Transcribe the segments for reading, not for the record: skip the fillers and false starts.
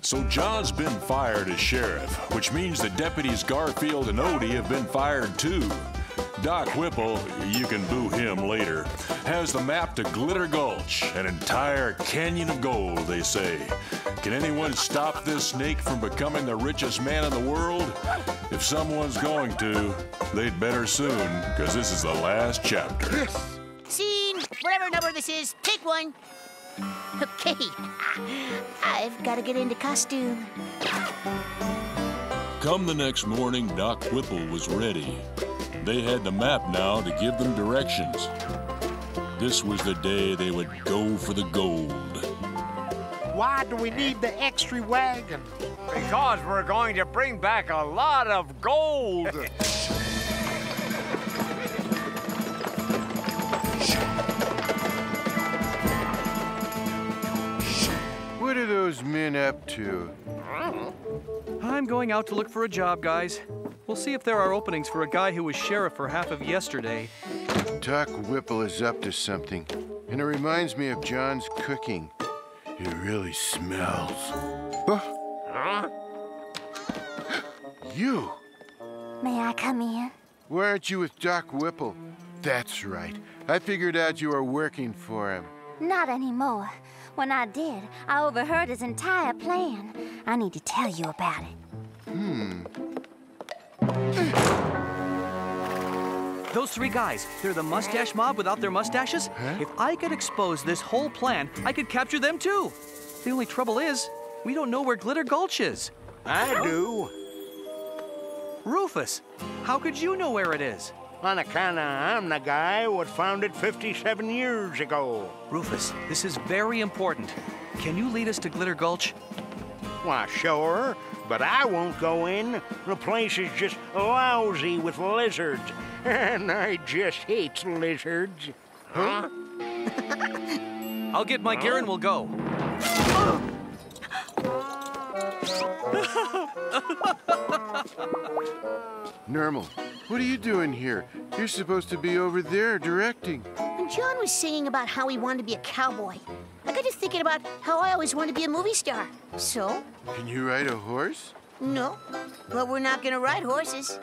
So John's been fired as sheriff, which means the deputies Garfield and Odie have been fired too. Doc Whipple, you can boo him later, has the map to Glitter Gulch, an entire canyon of gold, they say. Can anyone stop this snake from becoming the richest man in the world? If someone's going to, they'd better soon, because this is the last chapter. Scene, whatever number this is, take one. Okay, I've got to get into costume. Come the next morning, Doc Whipple was ready. They had the map now to give them directions. This was the day they would go for the gold. Why do we need the extra wagon? Because we're going to bring back a lot of gold. What are those men up to? I'm going out to look for a job, guys. We'll see if there are openings for a guy who was sheriff for half of yesterday. Doc Whipple is up to something, and it reminds me of John's cooking. It really smells. Oh. You! May I come in? Why aren't you with Doc Whipple? That's right. I figured out you were working for him. Not anymore. When I did, I overheard his entire plan. I need to tell you about it. Those three guys, they're the mustache mob without their mustaches? Huh? If I could expose this whole plan, I could capture them too. The only trouble is, we don't know where Glitter Gulch is. I do. Rufus, how could you know where it is? On account of I'm the guy what found it 57 years ago. Rufus, this is very important. Can you lead us to Glitter Gulch? Why, sure, but I won't go in. The place is just lousy with lizards. And I just hate lizards. Huh? I'll get my gear and we'll go. Nermal, what are you doing here? You're supposed to be over there directing. When John was singing about how he wanted to be a cowboy, I got to thinking about how I always wanted to be a movie star. So? Can you ride a horse? No, but we're not going to ride horses.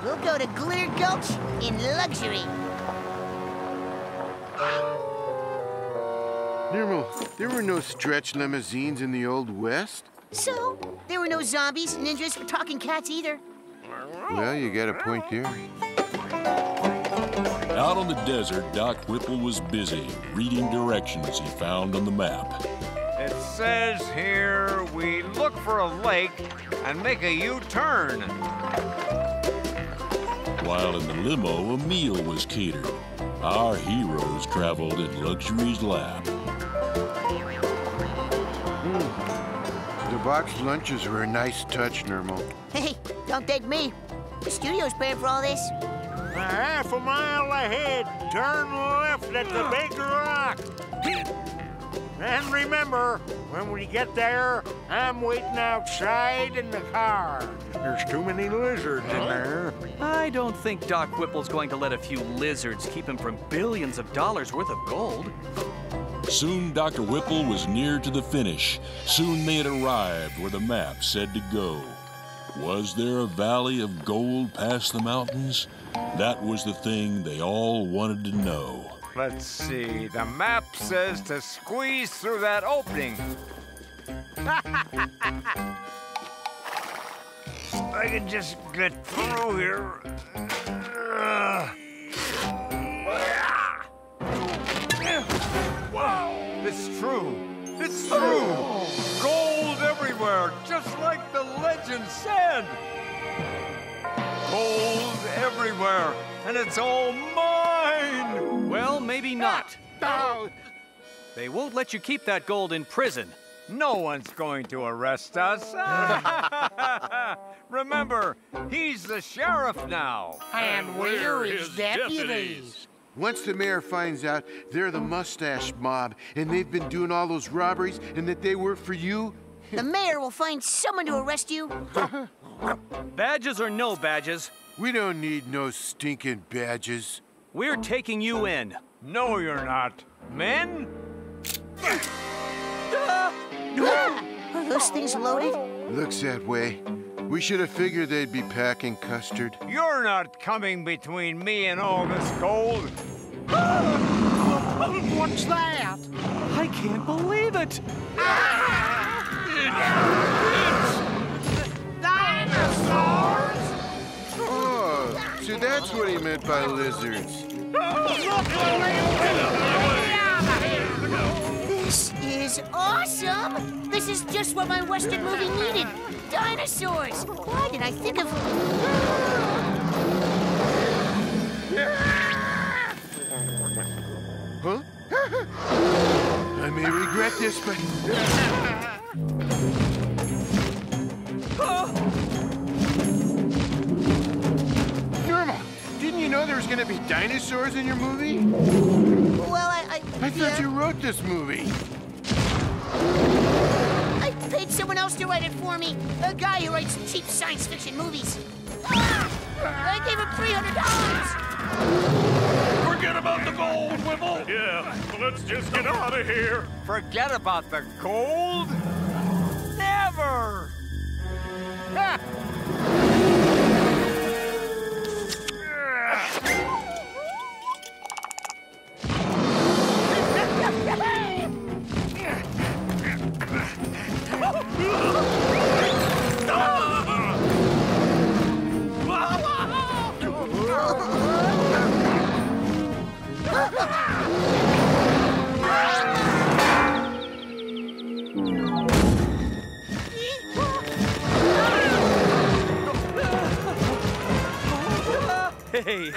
We'll go to Glitter Gulch in luxury. Nermal, there were no stretch limousines in the Old West? So, there were no zombies, ninjas, or talking cats either. Well, you got a point there. Out on the desert, Doc Whipple was busy reading directions he found on the map. It says here we look for a lake and make a U-turn. While in the limo, a meal was catered. Our heroes traveled in luxury's lap. The boxed lunches were a nice touch, Nermal. Hey, don't thank me. The studio's paying for all this. Half a mile ahead, turn left at the Big Rock. And remember, when we get there, I'm waiting outside in the car. There's too many lizards in there. I don't think Doc Whipple's going to let a few lizards keep him from billions of dollars worth of gold. Soon Dr. Whipple was near to the finish. Soon they had arrived where the map said to go. Was there a valley of gold past the mountains? That was the thing they all wanted to know. Let's see, the map says to squeeze through that opening. I can just get through here. Wow, it's true. It's true. Gold everywhere, just like the legend said. Gold everywhere, and it's all mine. Well, maybe not. Oh. They won't let you keep that gold in prison. No one's going to arrest us. Remember, he's the sheriff now. And we're his deputies. Once the mayor finds out they're the mustache mob and they've been doing all those robberies and that they work for you, The mayor will find someone to arrest you. Badges or no badges, we don't need no stinking badges. we're taking you in. No, you're not. Men? Are those things loaded? Looks that way. We should have figured they'd be packing custard. You're not coming between me and all this gold. What's that? I can't believe it! Dinosaurs! Oh, so that's what he meant by lizards. This is awesome! This is just what my Western movie needed. Dinosaurs! Why did I think of... Huh? I may regret this, but... Nermal, didn't you know there was going to be dinosaurs in your movie? Well, I thought you wrote this movie. I paid someone else to write it for me. A guy who writes cheap science fiction movies. I gave him $300. Forget about the gold, Whipple. Yeah, let's just get out of here. Forget about the gold? Never! Hey!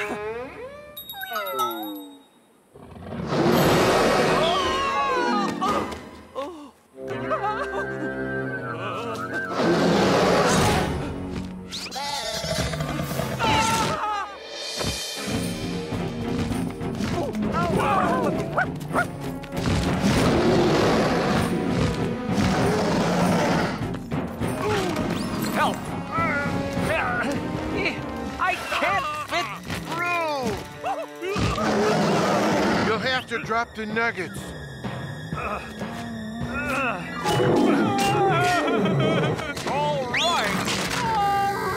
Help! I can't fit through! You'll have to drop the nuggets. All right!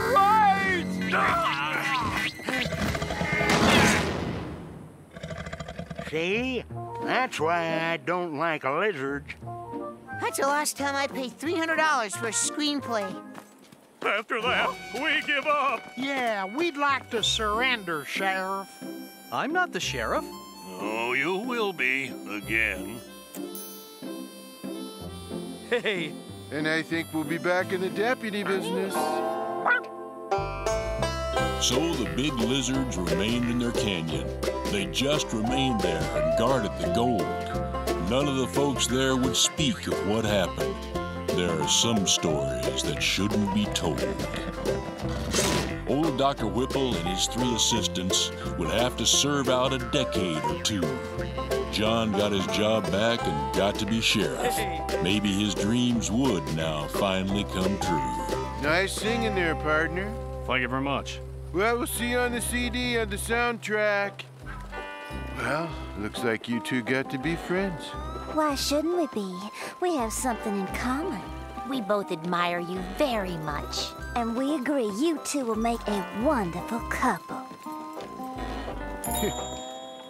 All right! See? That's why I don't like lizards. That's the last time I paid $300 for a screenplay. After that, we give up. Yeah, we'd like to surrender, Sheriff. I'm not the sheriff. Oh, you will be again. Hey! And I think we'll be back in the deputy business. So the big lizards remained in their canyon. They just remained there and guarded the gold. None of the folks there would speak of what happened. There are some stories that shouldn't be told. Old Dr. Whipple and his 3 assistants would have to serve out a decade or 2. John got his job back and got to be sheriff. Maybe his dreams would now finally come true. Nice singing there, partner. Thank you very much. Well, we'll see you on the CD, on the soundtrack. Well, looks like you two got to be friends. Why shouldn't we be? We have something in common. We both admire you very much. And we agree you two will make a wonderful couple.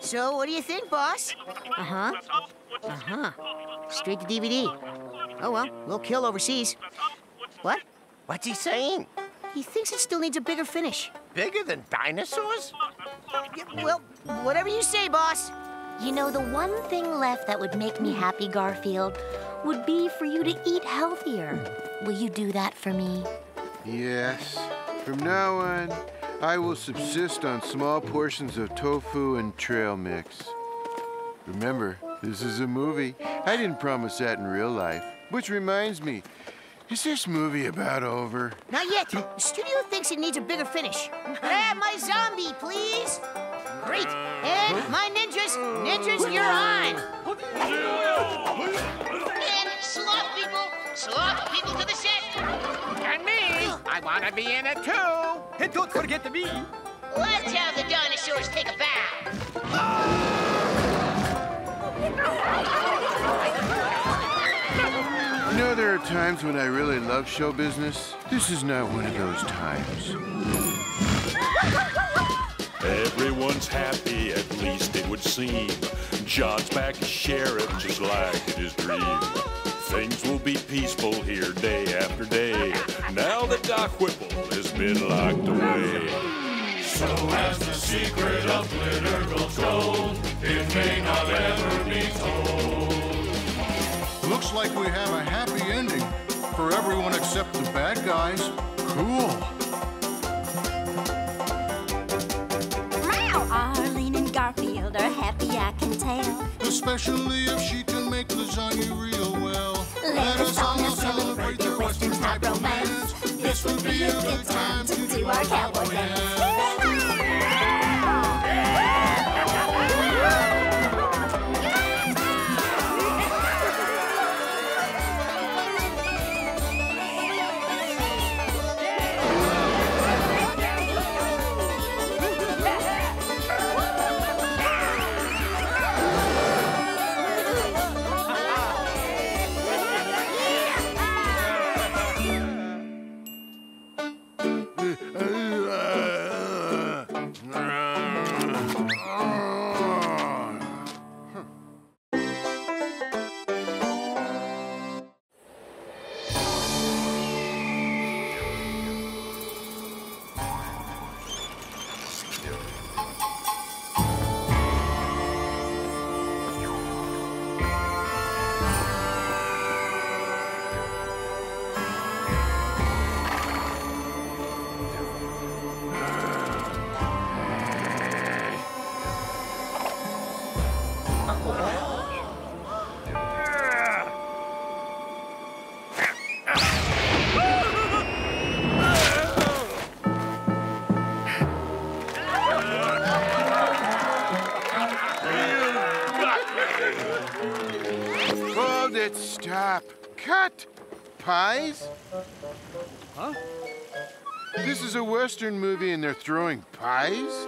So, what do you think, boss? Uh-huh. Uh-huh. Straight to DVD. Oh, well, we'll kill overseas. What? What's he saying? He thinks it still needs a bigger finish. Bigger than dinosaurs? Yeah, well, whatever you say, boss. You know, the one thing left that would make me happy, Garfield, would be for you to eat healthier. Will you do that for me? Yes. From now on, I will subsist on small portions of tofu and trail mix. Remember, this is a movie. I didn't promise that in real life. Which reminds me, is this movie about over? Not yet. The studio thinks it needs a bigger finish. Grab my zombie, please. Great. And my ninjas. Ninjas, you're on. And sloth people to the set. And me! I want to be in it too! And don't forget me! Let's have the dinosaurs take a bow. know there are times when I really love show business. This is not one of those times. Everyone's happy, at least it would seem. John's back as sheriff, just like in his dream. Things will be peaceful here day after day, now that Doc Whipple has been locked away. So as the secret of glitter goes gold, it may not ever be told. Looks like we have a happy ending for everyone except the bad guys. Cool. Arlene and Garfield are happy, I can tell. Especially if she can make lasagna real well. Let us all celebrate their Western type romance. This would be a good time to do our cowboy dance. Hold it, stop. Cut! Pies? Huh? This is a Western movie and they're throwing pies?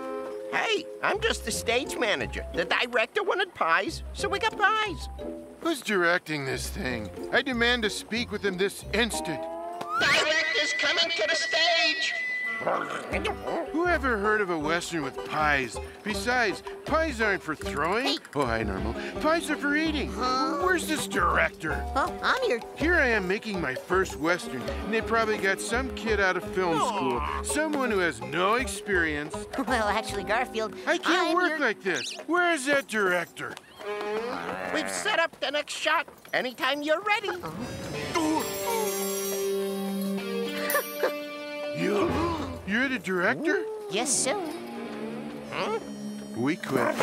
Hey, I'm just the stage manager. The director wanted pies, so we got pies. Who's directing this thing? I demand to speak with him this instant. Director's coming to the stage. Who ever heard of a Western with pies? Besides, pies aren't for throwing. Hey. Oh, hi, Nermal. Pies are for eating. Where's this director? Oh, I'm here. Here I am making my first Western, and they probably got some kid out of film school. Someone who has no experience. Well, actually, Garfield, I can't I'm work your... like this. Where is that director? We've set up the next shot anytime you're ready. You're the director? Yes, sir. We quit.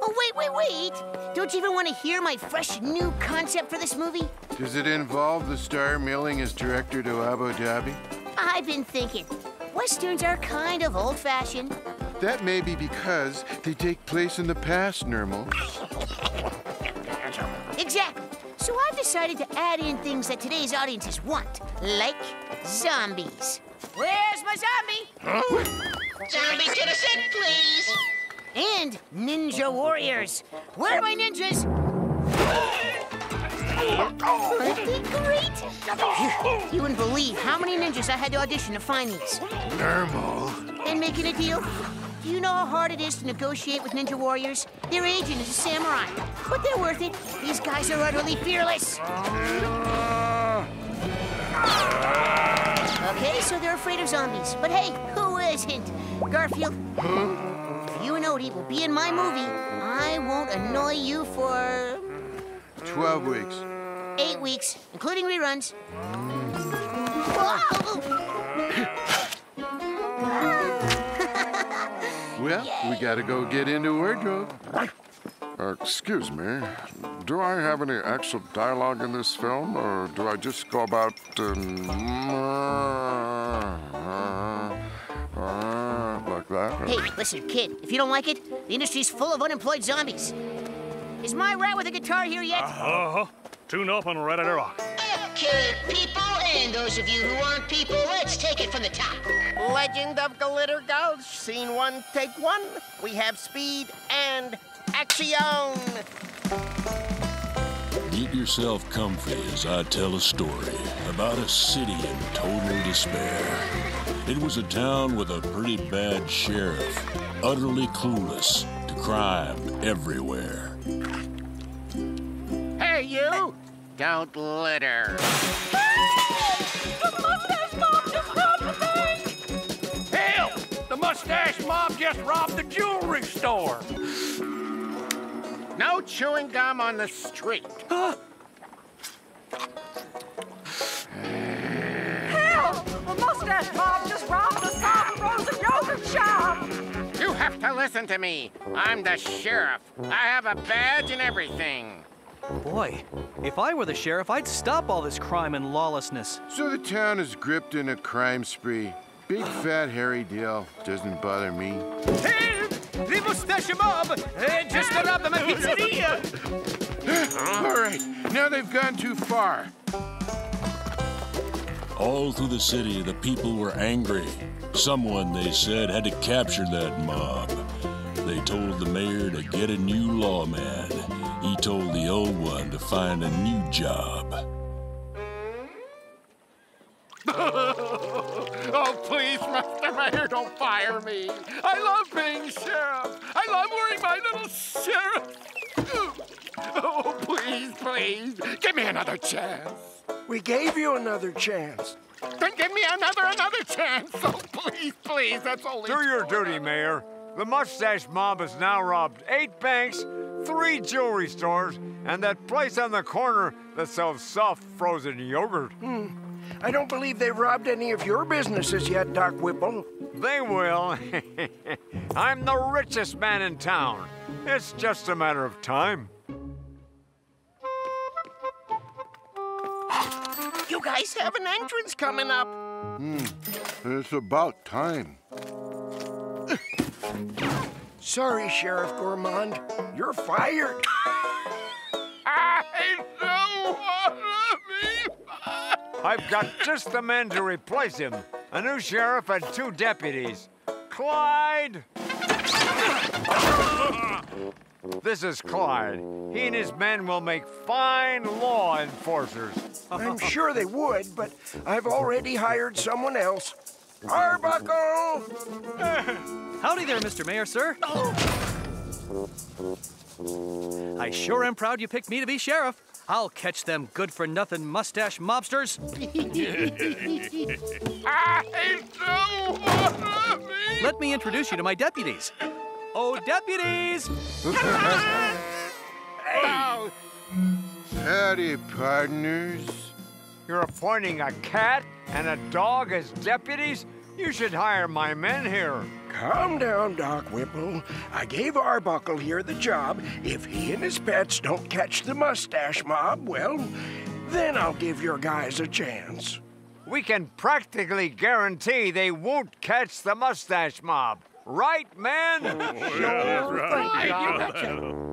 Oh, wait. Don't you even want to hear my fresh new concept for this movie? Does it involve the star mailing his director to Abu Dhabi? I've been thinking. Westerns are kind of old-fashioned. That may be because they take place in the past, Nermal. Exactly. So I've decided to add in things that today's audiences want, like zombies. Where's my zombie? Zombie to the set, please. And ninja warriors. Where are my ninjas? Aren't they great? You wouldn't believe how many ninjas I had to audition to find these. Nermal. And making a deal? Do you know how hard it is to negotiate with ninja warriors? Their agent is a samurai, but they're worth it. These guys are utterly fearless. Okay, so they're afraid of zombies. But hey, who isn't? Garfield, if you and Odie will be in my movie, I won't annoy you for... 12 weeks. 8 weeks, including reruns. Well, we gotta go get into wardrobe. Excuse me, do I have any actual dialogue in this film, or do I just go about like that? Hey, listen, kid, if you don't like it, the industry's full of unemployed zombies. Is my rat with a guitar here yet? Tune up and ready to rock. Okay, people, and those of you who aren't people, let's take it from the top. Legend of Glitter Gulch, scene 1, take 1. We have speed and action. You yourself comfy as I tell a story about a city in total despair. It was a town with a pretty bad sheriff, utterly clueless to crime everywhere. Hey, you! Don't litter. Hell! The mustache mob just robbed the jewelry store. No chewing gum on the street. Hell! The mustache mob just robbed the soft frozen yogurt shop! You have to listen to me. I'm the sheriff. I have a badge and everything. Boy, if I were the sheriff, I'd stop all this crime and lawlessness. So the town is gripped in a crime spree. Big fat hairy deal. Doesn't bother me. Hey, the mustache mob just robbed my pizzeria. All right, now they've gone too far. All through the city, the people were angry. Someone, they said, had to capture that mob. They told the mayor to get a new lawman. He told the old one to find a new job. Oh, please, Mr. Mayor, don't fire me. I love being sheriff. I love wearing my little sheriff. Oh, please, please, give me another chance. We gave you another chance. Then give me another chance. Oh, please, please, that's only... Do your duty, Mayor. The mustache mob has now robbed 8 banks, 3 jewelry stores, and that place on the corner that sells soft frozen yogurt. I don't believe they've robbed any of your businesses yet, Doc Whipple. They will. I'm the richest man in town. It's just a matter of time. You guys have an entrance coming up. It's about time. Sorry, Sheriff Gourmand. You're fired. I don't want to be I've got just the men to replace him. A new sheriff and 2 deputies. Clyde! This is Clyde. He and his men will make fine law enforcers. I'm sure they would, but I've already hired someone else. Arbuckle! Howdy there, Mr. Mayor, sir. I sure am proud you picked me to be sheriff. I'll catch them good-for-nothing mustache mobsters. Let me introduce you to my deputies. Oh, deputies! Howdy, partners. You're appointing a cat and a dog as deputies? You should hire my men here. Calm down, Doc Whipple. I gave Arbuckle here the job. If he and his pets don't catch the mustache mob, well, then I'll give your guys a chance. We can practically guarantee they won't catch the mustache mob. Right, man?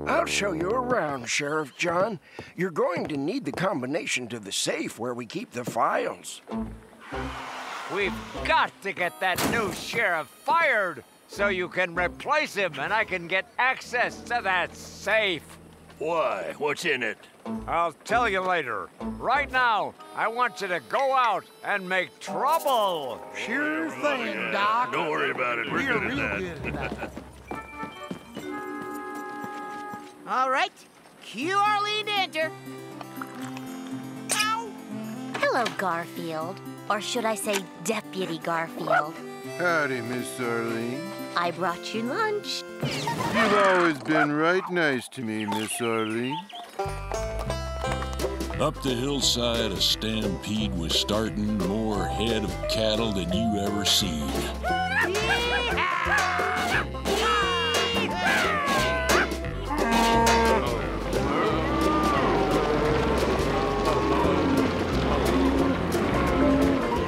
I'll show you around, Sheriff John. You're going to need the combination to the safe where we keep the files. We've got to get that new sheriff fired so you can replace him and I can get access to that safe. Why? What's in it? I'll tell you later. Right now, I want you to go out and make trouble. Sure thing, Doc. Don't worry about it. We're good at that. All right, cue Arlene to enter. Ow! Hello, Garfield. Or should I say Deputy Garfield? Howdy, Miss Arlene. I brought you lunch. You've always been right nice to me, Miss Arlene. Up the hillside, a stampede was starting, more head of cattle than you ever seen.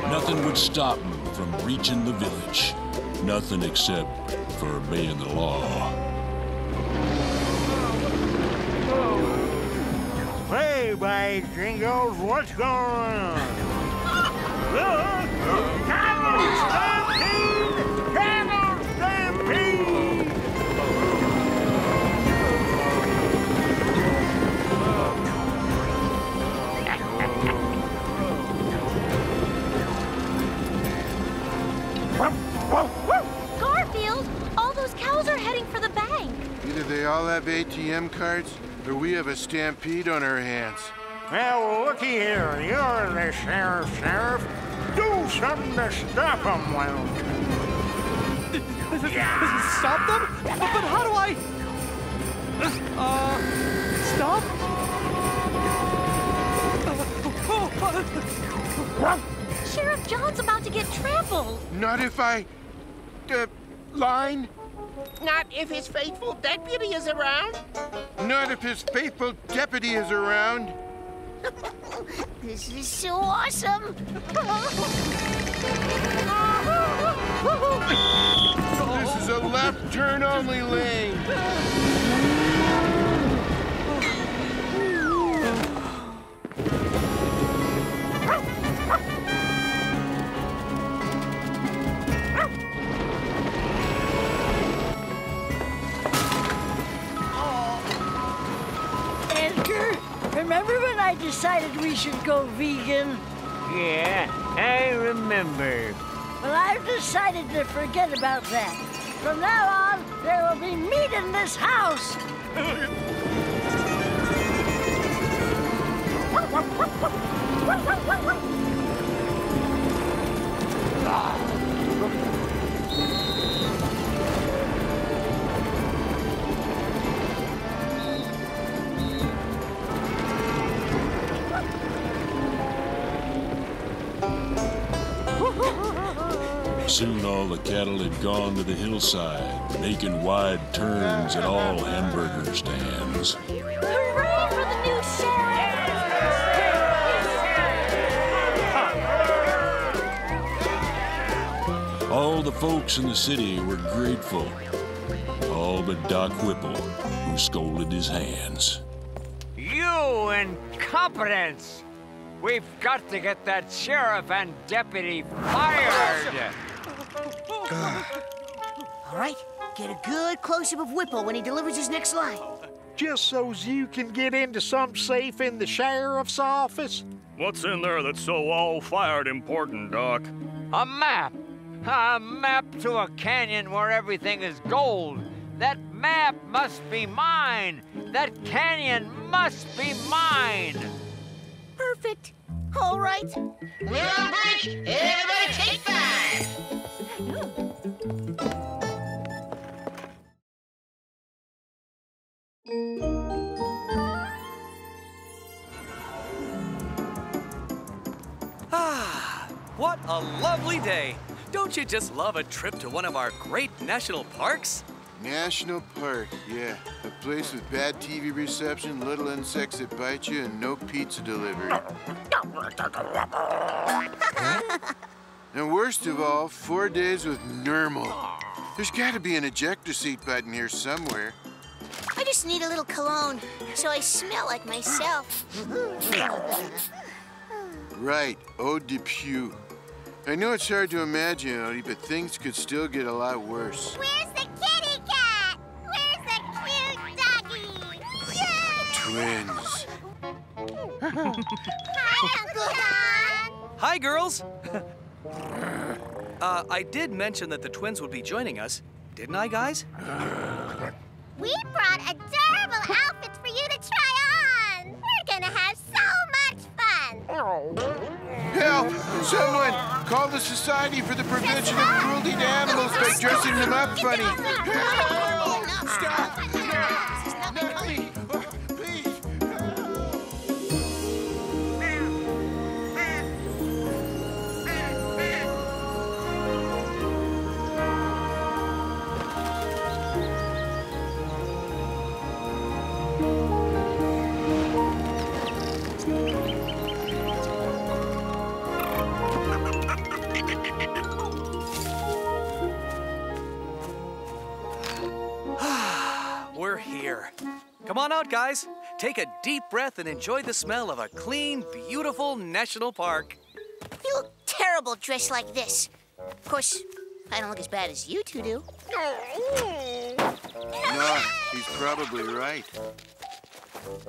Nothing would stop them from reaching the village. Nothing except for obeying the law. Hey, by Jingles, what's going on? Camel stampede! Camel stampede! have ATM cards, or we have a stampede on our hands. Well, looky here. You're the sheriff. Do something to stop him, won't you? Stop them? But how do I... stop? Sheriff John's about to get trampled. Not if I... line? Not if his faithful deputy is around. Not if his faithful deputy is around. This is so awesome. This is a left turn only lane. Edgar, remember when I decided we should go vegan? Yeah, I remember. Well, I've decided to forget about that. From now on, there will be meat in this house. Soon all the cattle had gone to the hillside, making wide turns at all hamburger stands. Hooray for the new sheriff! All the folks in the city were grateful. All but Doc Whipple, who scolded his hands. You incompetents! We've got to get that sheriff and deputy fired! All right, get a good close-up of Whipple when he delivers his next line. Just so's you can get into some safe in the sheriff's office? What's in there that's so all-fired important, Doc? A map! A map to a canyon where everything is gold. That map must be mine! That canyon must be mine! Perfect. All right. We're on break. Everybody take 5. Ah, what a lovely day. Don't you just love a trip to one of our great national parks? National Park, yeah. A place with bad TV reception, little insects that bite you, and no pizza delivery. And worst of all, 4 days with Nermal. There's got to be an ejector seat button here somewhere. I just need a little cologne, so I smell like myself. Right, Odie. I know it's hard to imagine, Odie, but things could still get a lot worse. Where's the kitty cat? Where's the cute doggy? Yay! Twins. Hi, Uncle John. Hi, girls. I did mention that the twins would be joining us, didn't I, guys? We brought adorable outfits for you to try on. We're gonna have so much fun. Help! Someone! Call the Society for the Prevention of Cruelty to Animals by dressing them up funny. Stop! Not me! Please! We're here. Come on out, guys. Take a deep breath and enjoy the smell of a clean, beautiful national park. You look terrible dressed like this. Of course, I don't look as bad as you two do. No, he's probably right.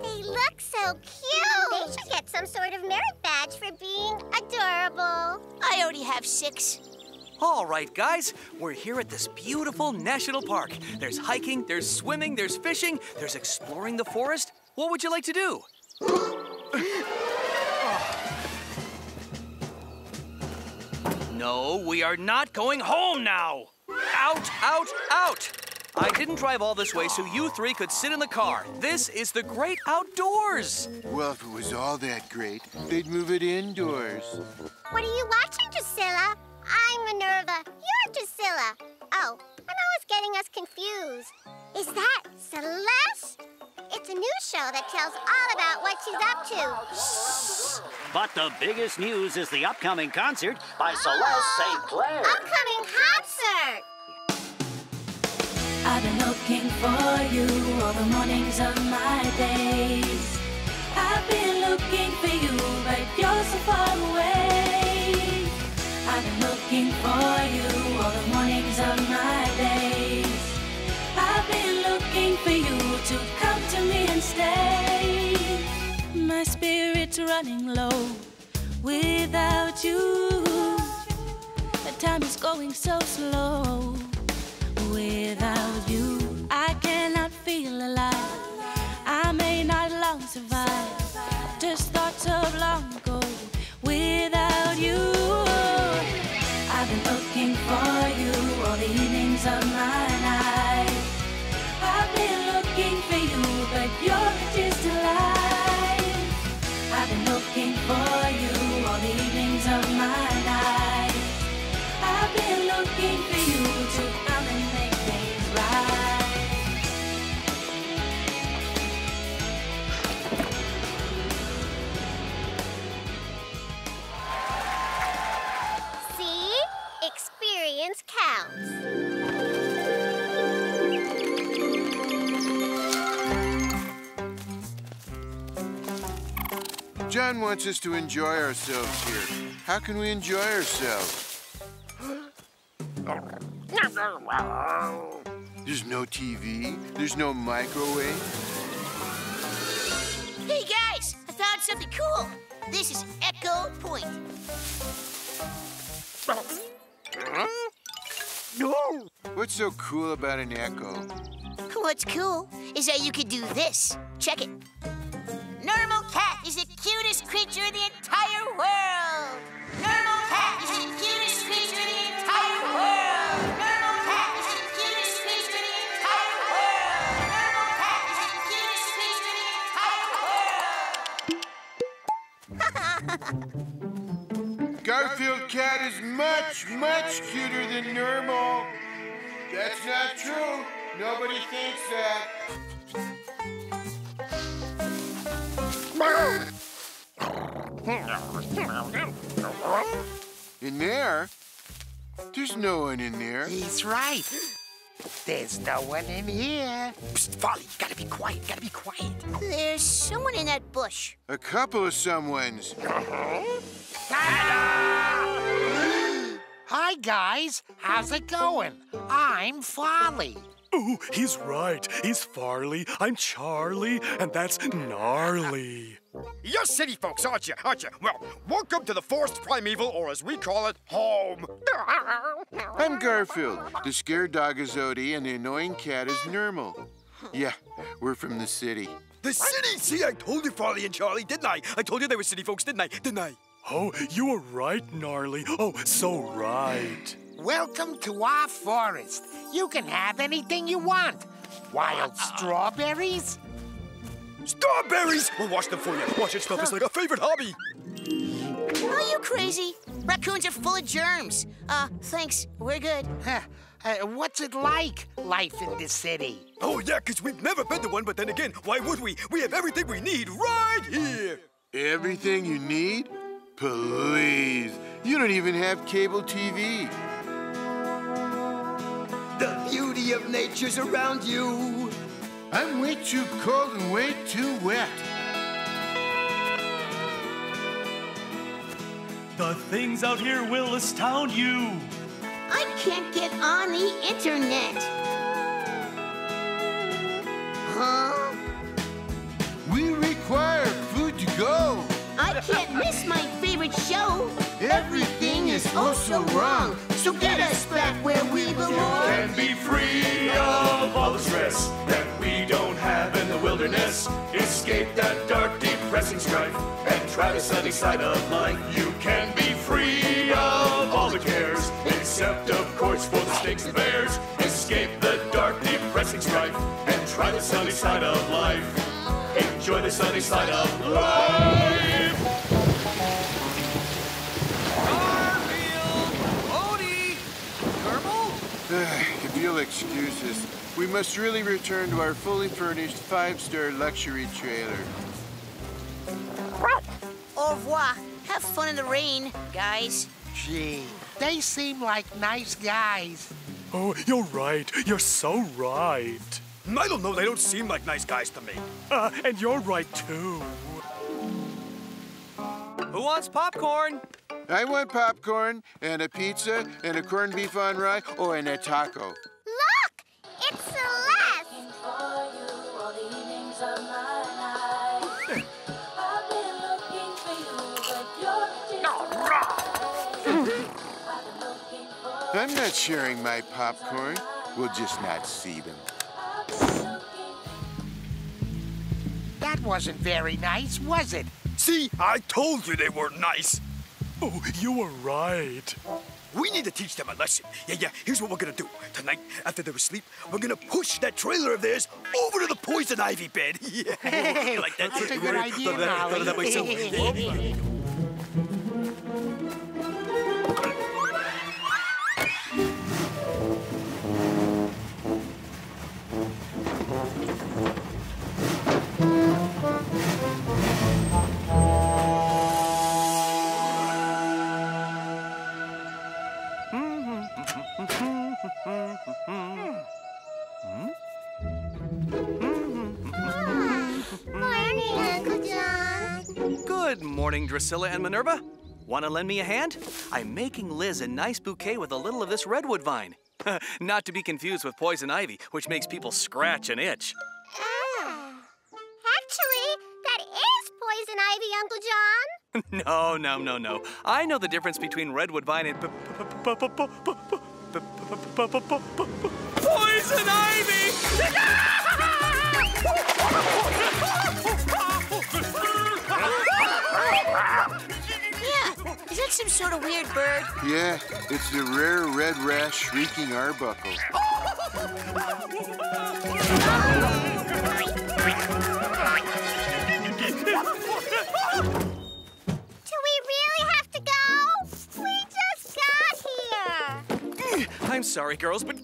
They look so cute. They should get some sort of merit badge for being adorable. I already have 6. All right, guys, we're here at this beautiful national park. There's hiking, there's swimming, there's fishing, there's exploring the forest. What would you like to do? No, we are not going home now. Out, out, out. I didn't drive all this way so you three could sit in the car. This is the great outdoors. Well, if it was all that great, they'd move it indoors. What are you watching, Drusilla? I'm Minerva. You're Drusilla. Oh, I'm always getting us confused. Is that Celeste? It's a news show that tells all about what she's up to. But the biggest news is the upcoming concert by Celeste St. Clair. Upcoming concert! I've been looking for you all the mornings of my days. I've been looking for you, but you're so far away. I've been looking for you all the mornings of my days. I've been looking for you to come to me and stay. My spirit's running low without you. The time is going so slow. Without you, I cannot feel alive. I may not long survive. Just thoughts of long ago. Without you, I've been looking for you all the evenings of my life. I've been looking for you, but you're a distant life. I've been looking for you all the evenings of my life. I've been looking for you to come and make things right. See? Experience counts. John wants us to enjoy ourselves here. How can we enjoy ourselves? There's no TV. There's no microwave. Hey, guys! I found something cool. This is Echo Point. No! What's so cool about an echo? What's cool is that you can do this. Check it. Nermal cat is the cutest creature in the entire world. Nermal cat is the cutest creature in the entire world. Nermal cat is the cutest creature in the entire world. Nermal cat is the cutest creature in the entire world. Garfield cat is much, much cuter than Nermal. That's not true. Nobody thinks that. In there? There's no one in there. He's right. There's no one in here. Psst, Folly, gotta be quiet, gotta be quiet. There's someone in that bush. A couple of someones. Hi, guys. How's it going? I'm Folly. Oh, he's right. He's Farley. I'm Charlie, and that's gnarly. You're city folks, aren't you? Well, welcome to the Forest Primeval, or as we call it, home. I'm Garfield. The scared dog is Odie, and the annoying cat is Nermal. Yeah, we're from the city. The city? See, I told you, Farley and Charlie, didn't I? I told you they were city folks, didn't I? Oh, you were right, gnarly. Oh, so right. Welcome to our forest. You can have anything you want. Wild strawberries? Strawberries! We'll wash them for you. Washing stuff is like a favorite hobby. Are you crazy? Raccoons are full of germs. Thanks. We're good. What's it like, life in the city? Oh, yeah, because we've never been to one, but then again, why would we? We have everything we need right here. Everything you need? Please. You don't even have cable TV. The beauty of nature's around you. I'm way too cold and way too wet. The things out here will astound you. I can't get on the internet. Huh? We require food to go. I can't miss my favorite show. Everything is oh so wrong. So get us back where we belong. Can be free of all the stress that we don't have in the wilderness. Escape that dark, depressing strife and try the sunny side of life. You can be free of all the cares, except of course for the snakes and bears. Escape the dark, depressing strife and try the sunny side of life. Enjoy the sunny side of life. Garfield! Odie! Nermal? If you'll excuse us, we must really return to our fully furnished 5-star luxury trailer. Au revoir. Have fun in the rain, guys. Gee, they seem like nice guys. Oh, you're right. You're so right. I don't know, they don't seem like nice guys to me. And you're right, too. Who wants popcorn? I want popcorn, and a pizza, and a corned beef on rye, and a taco. Look! It's Celeste! I'm not sharing my popcorn. We'll just not see them. That wasn't very nice, was it? See, I told you they weren't nice. Oh, you were right. We need to teach them a lesson. Yeah, here's what we're gonna do. Tonight, after they're asleep, we're gonna push that trailer of theirs over to the poison ivy bed. Yeah. Hey, like that. that's a good idea, Thought of that myself. Morning, Uncle John. Good morning, Drusilla and Minerva. Want to lend me a hand? I'm making Liz a nice bouquet with a little of this redwood vine. Not to be confused with poison ivy, which makes people scratch and itch. Actually, that is poison ivy, Uncle John. No. I know the difference between redwood vine and poison ivy! Yeah, is that some sort of weird bird? Yeah, it's the rare red rash shrieking arbuckle. Do we really have to go? We just got here. I'm sorry, girls, but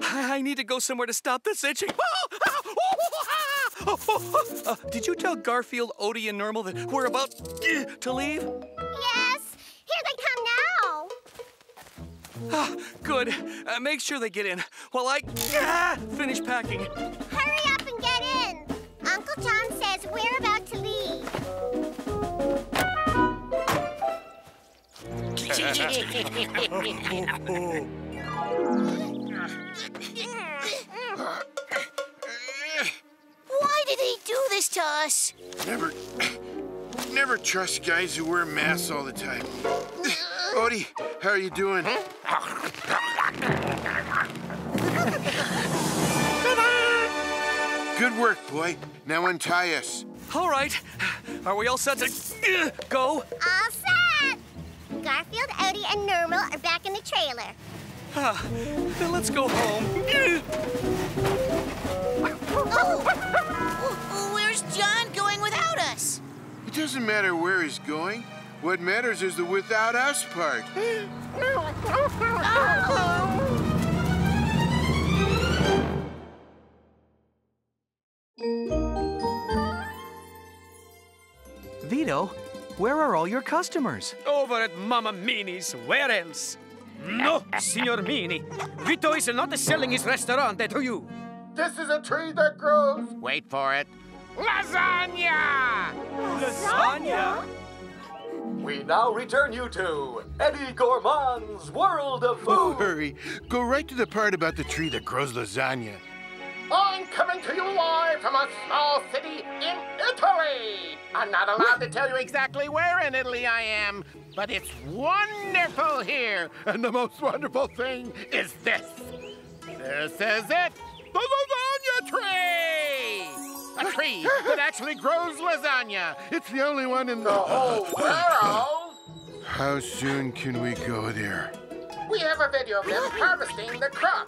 I need to go somewhere to stop this itching. Did you tell Garfield, Odie, and Nermal that we're about to leave? Yes, here they come now. Good. Make sure they get in while I finish packing. Hurry up and get in. Uncle John says we're about to leave. Why did he do this to us? Never trust guys who wear masks all the time. Odie, how are you doing? Good work, boy. Now untie us. All right. Are we all set to go? All set. Garfield, Odie, and Nermal are back in the trailer. Then let's go home. Where's John going without us? It doesn't matter where he's going. What matters is the without us part. Vito, where are all your customers? Over at Mama Mini's. Where else? No, Signor Mini. Vito is not selling his restaurant to you. This is a tree that grows. Wait for it. Lasagna! Lasagna? We now return you to Eddie Gourmand's World of Food. Oh, hurry. Go right to the part about the tree that grows lasagna. I I'm coming to you live from a small city in Italy. I'm not allowed to tell you exactly where in Italy I am, but it's wonderful here. And the most wonderful thing is this. This is it, the lasagna tree. A tree that actually grows lasagna. It's the only one in the whole world. How soon can we go there? We have a video of them harvesting the crop.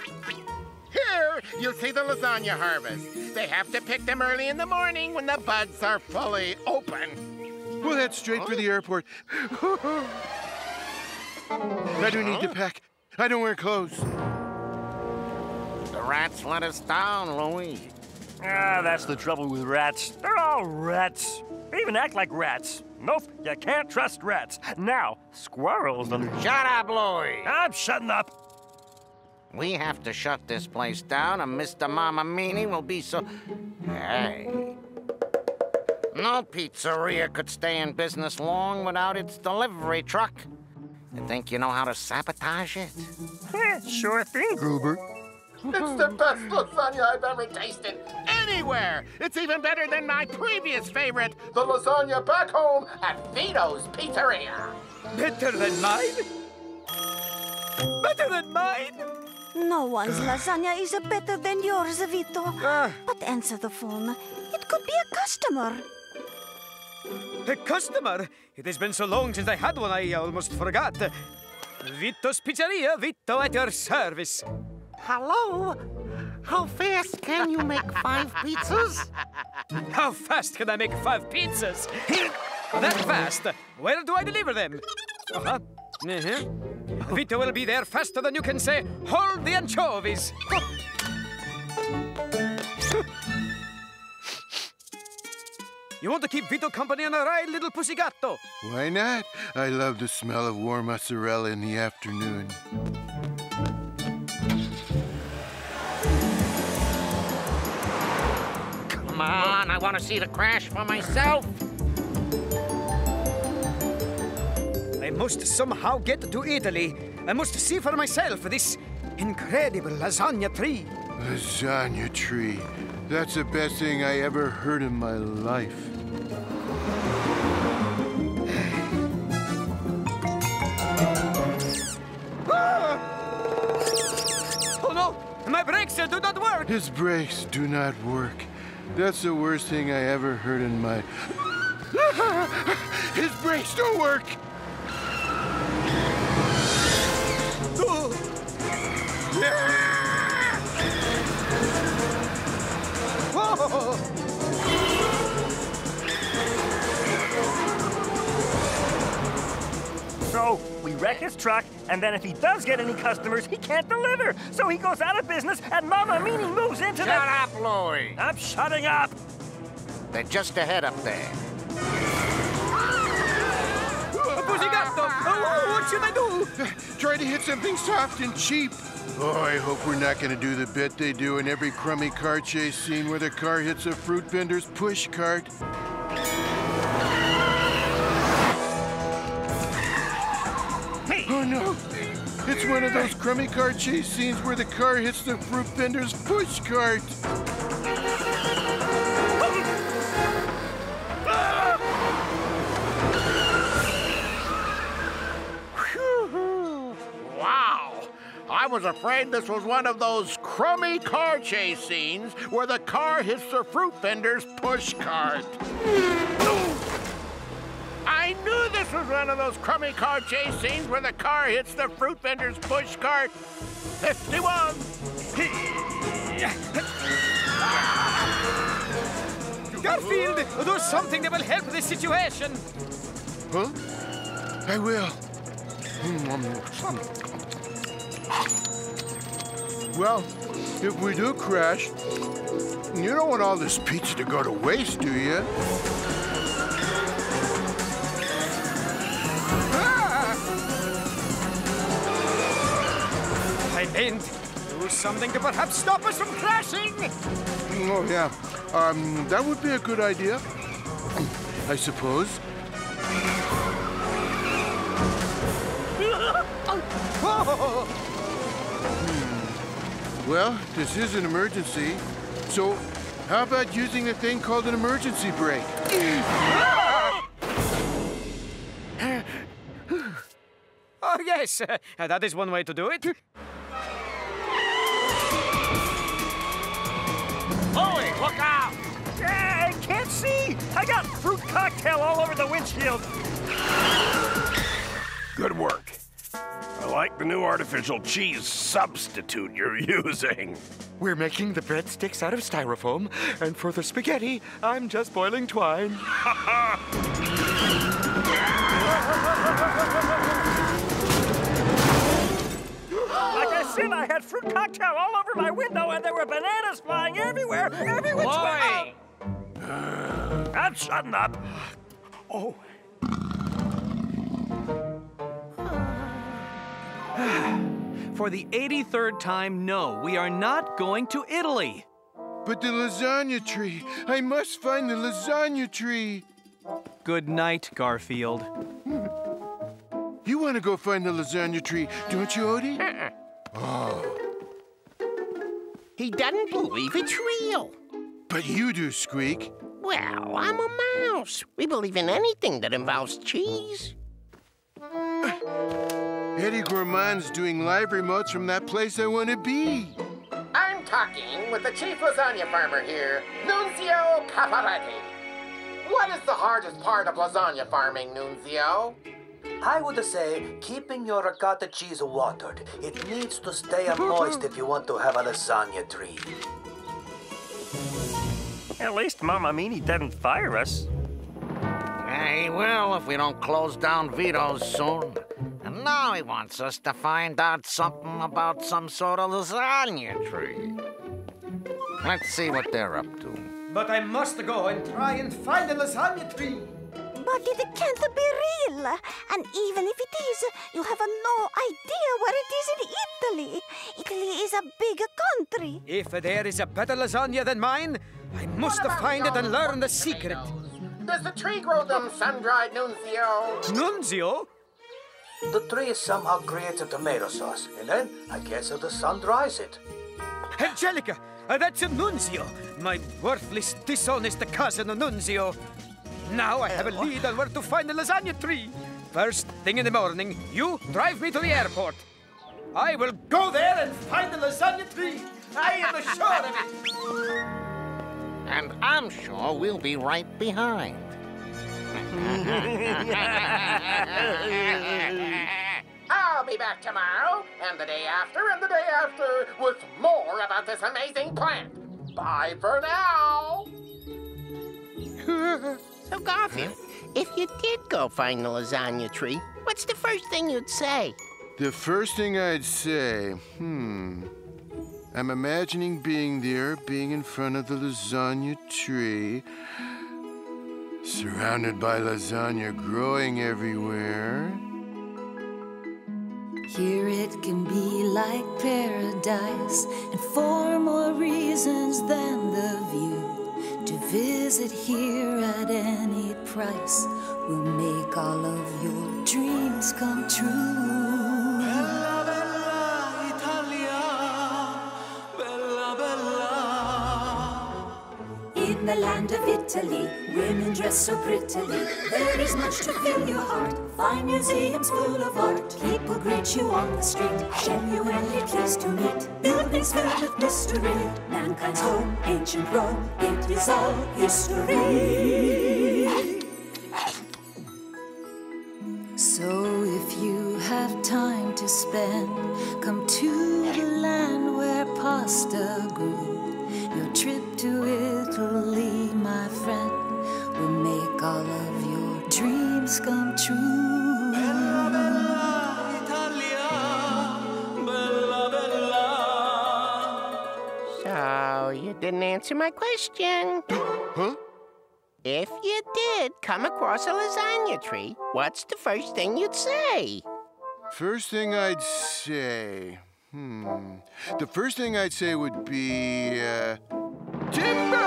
Here, you'll see the lasagna harvest. They have to pick them early in the morning when the buds are fully open. We'll head straight for the airport. I don't need to pack. I don't wear clothes. The rats let us down, Louie. Ah, that's the trouble with rats. They're all rats. They even act like rats. Nope, you can't trust rats. Now, squirrels... Shut up, Louie. I'm shutting up. We have to shut this place down, and Mr. Mamma Meanie will be so... Hey. No pizzeria could stay in business long without its delivery truck. You think you know how to sabotage it? Sure thing, Gruber. It's the best lasagna I've ever tasted anywhere. It's even better than my previous favorite, the lasagna back home at Vito's Pizzeria. Better than mine? Better than mine? No one's lasagna is better than yours, Vito. But answer the phone. It could be a customer. A customer? It has been so long since I had one, I almost forgot. Vito's Pizzeria, Vito at your service. Hello? How fast can you make 5 pizzas? How fast can I make 5 pizzas? That fast? Where do I deliver them? Vito will be there faster than you can say, hold the anchovies. You want to keep Vito company on a ride, little pussygatto? Why not? I love the smell of warm mozzarella in the afternoon. Come on, I want to see the crash for myself. I must somehow get to Italy. I must see for myself this incredible lasagna tree. Lasagna tree. That's the best thing I ever heard in my life. Oh no! My brakes do not work! His brakes do not work. That's the worst thing I ever heard in my... His brakes don't work! So, we wreck his truck, and then if he does get any customers, he can't deliver. So he goes out of business, and Mamma Meanie moves into Shut up, Louie. I'm shutting up. They're just ahead up there. Pussygatto! What should I do? Try to hit something soft and cheap. Oh, I hope we're not going to do the bit they do in every crummy car chase scene where the car hits a fruit vendor's push cart. Oh, no. It's one of those crummy car chase scenes where the car hits the fruit vendor's push cart. Wow! I was afraid this was one of those crummy car chase scenes where the car hits the fruit vendor's push cart. I knew this was one of those crummy car chase scenes where the car hits the fruit vendor's push cart. 51! Garfield, do something that will help this situation. Huh? I will. Well, if we do crash, you don't want all this pizza to go to waste, do you? I meant, do something to perhaps stop us from crashing. Oh, yeah. That would be a good idea, I suppose. Well, this is an emergency, So, how about using a thing called an emergency brake? Oh, yes, that is one way to do it. Ollie, look out! I can't see! I got fruit cocktail all over the windshield. Good work. I like the new artificial cheese substitute you're using. We're making the breadsticks out of styrofoam, and for the spaghetti, I'm just boiling twine. Like I said, I had fruit cocktail all over my window, and there were bananas flying everywhere. Every which way. I'm shutting up. Oh. For the 83rd time, no, we are not going to Italy. But the lasagna tree. I must find the lasagna tree. Good night, Garfield. You want to go find the lasagna tree, don't you, Odie? Oh. He doesn't believe it's real. But you do, Squeak. Well, I'm a mouse. We believe in anything that involves cheese. Eddie Gourmand's doing live remotes from that place I want to be. I'm talking with the chief lasagna farmer here, Nunzio Caparetti. What is the hardest part of lasagna farming, Nunzio? I would say keeping your ricotta cheese watered. It needs to stay moist if you want to have a lasagna tree. At least Mama Meanie didn't fire us. He will if we don't close down Vito's soon. And now he wants us to find out something about some sort of lasagna tree. Let's see what they're up to. But I must go and try and find the lasagna tree. But it can't be real. And even if it is, you have no idea where it is in Italy. Italy is a big country. If there is a better lasagna than mine, I must find it and learn the secret. Does the tree grow them sun-dried, Nunzio? Nunzio? The tree somehow creates a tomato sauce, and then I guess the sun dries it. Angelica, that's a Nunzio, my worthless, dishonest cousin Nunzio. Now I have a lead on where to find the lasagna tree. First thing in the morning, you drive me to the airport. I will go there and find the lasagna tree. I am sure of it. And I'm sure we'll be right behind. I'll be back tomorrow, and the day after, and the day after, with more about this amazing plant. Bye for now. So, Garfield, if you did go find the lasagna tree, what's the first thing you'd say? The first thing I'd say, I'm imagining being there, being in front of the lasagna tree, surrounded by lasagna growing everywhere. Here it can be like paradise, and for more reasons than the view. To visit here at any price will make all of your dreams come true. Bella, bella Italia, bella, bella. In the land of Italy, women dress so prettily. There is much to fill your heart. Fine museums full of art. People greet you on the street, genuinely pleased to meet. Buildings filled with mystery. Mankind's home, ancient Rome. It is all history. So if you have time to spend, come to the land where pasta grew. Your trip to Italy, my friend, will make all of your dreams come true. Bella, bella Italia, bella, bella. So, you didn't answer my question. Huh? If you did come across a lasagna tree, what's the first thing you'd say? First thing I'd say, the first thing I'd say would be, timber!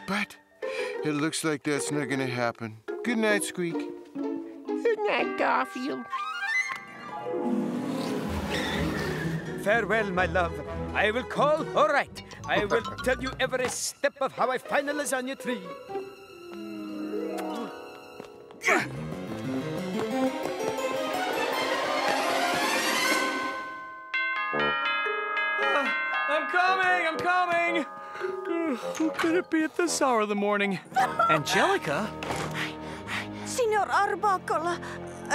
But it looks like that's not gonna happen. Good night, Squeak. Good night, Garfield. Farewell, my love. I will call. All right. I will tell you every step of how I find the lasagna tree. I'm coming! Who could it be at this hour of the morning? Angelica? Signor Arbuckle,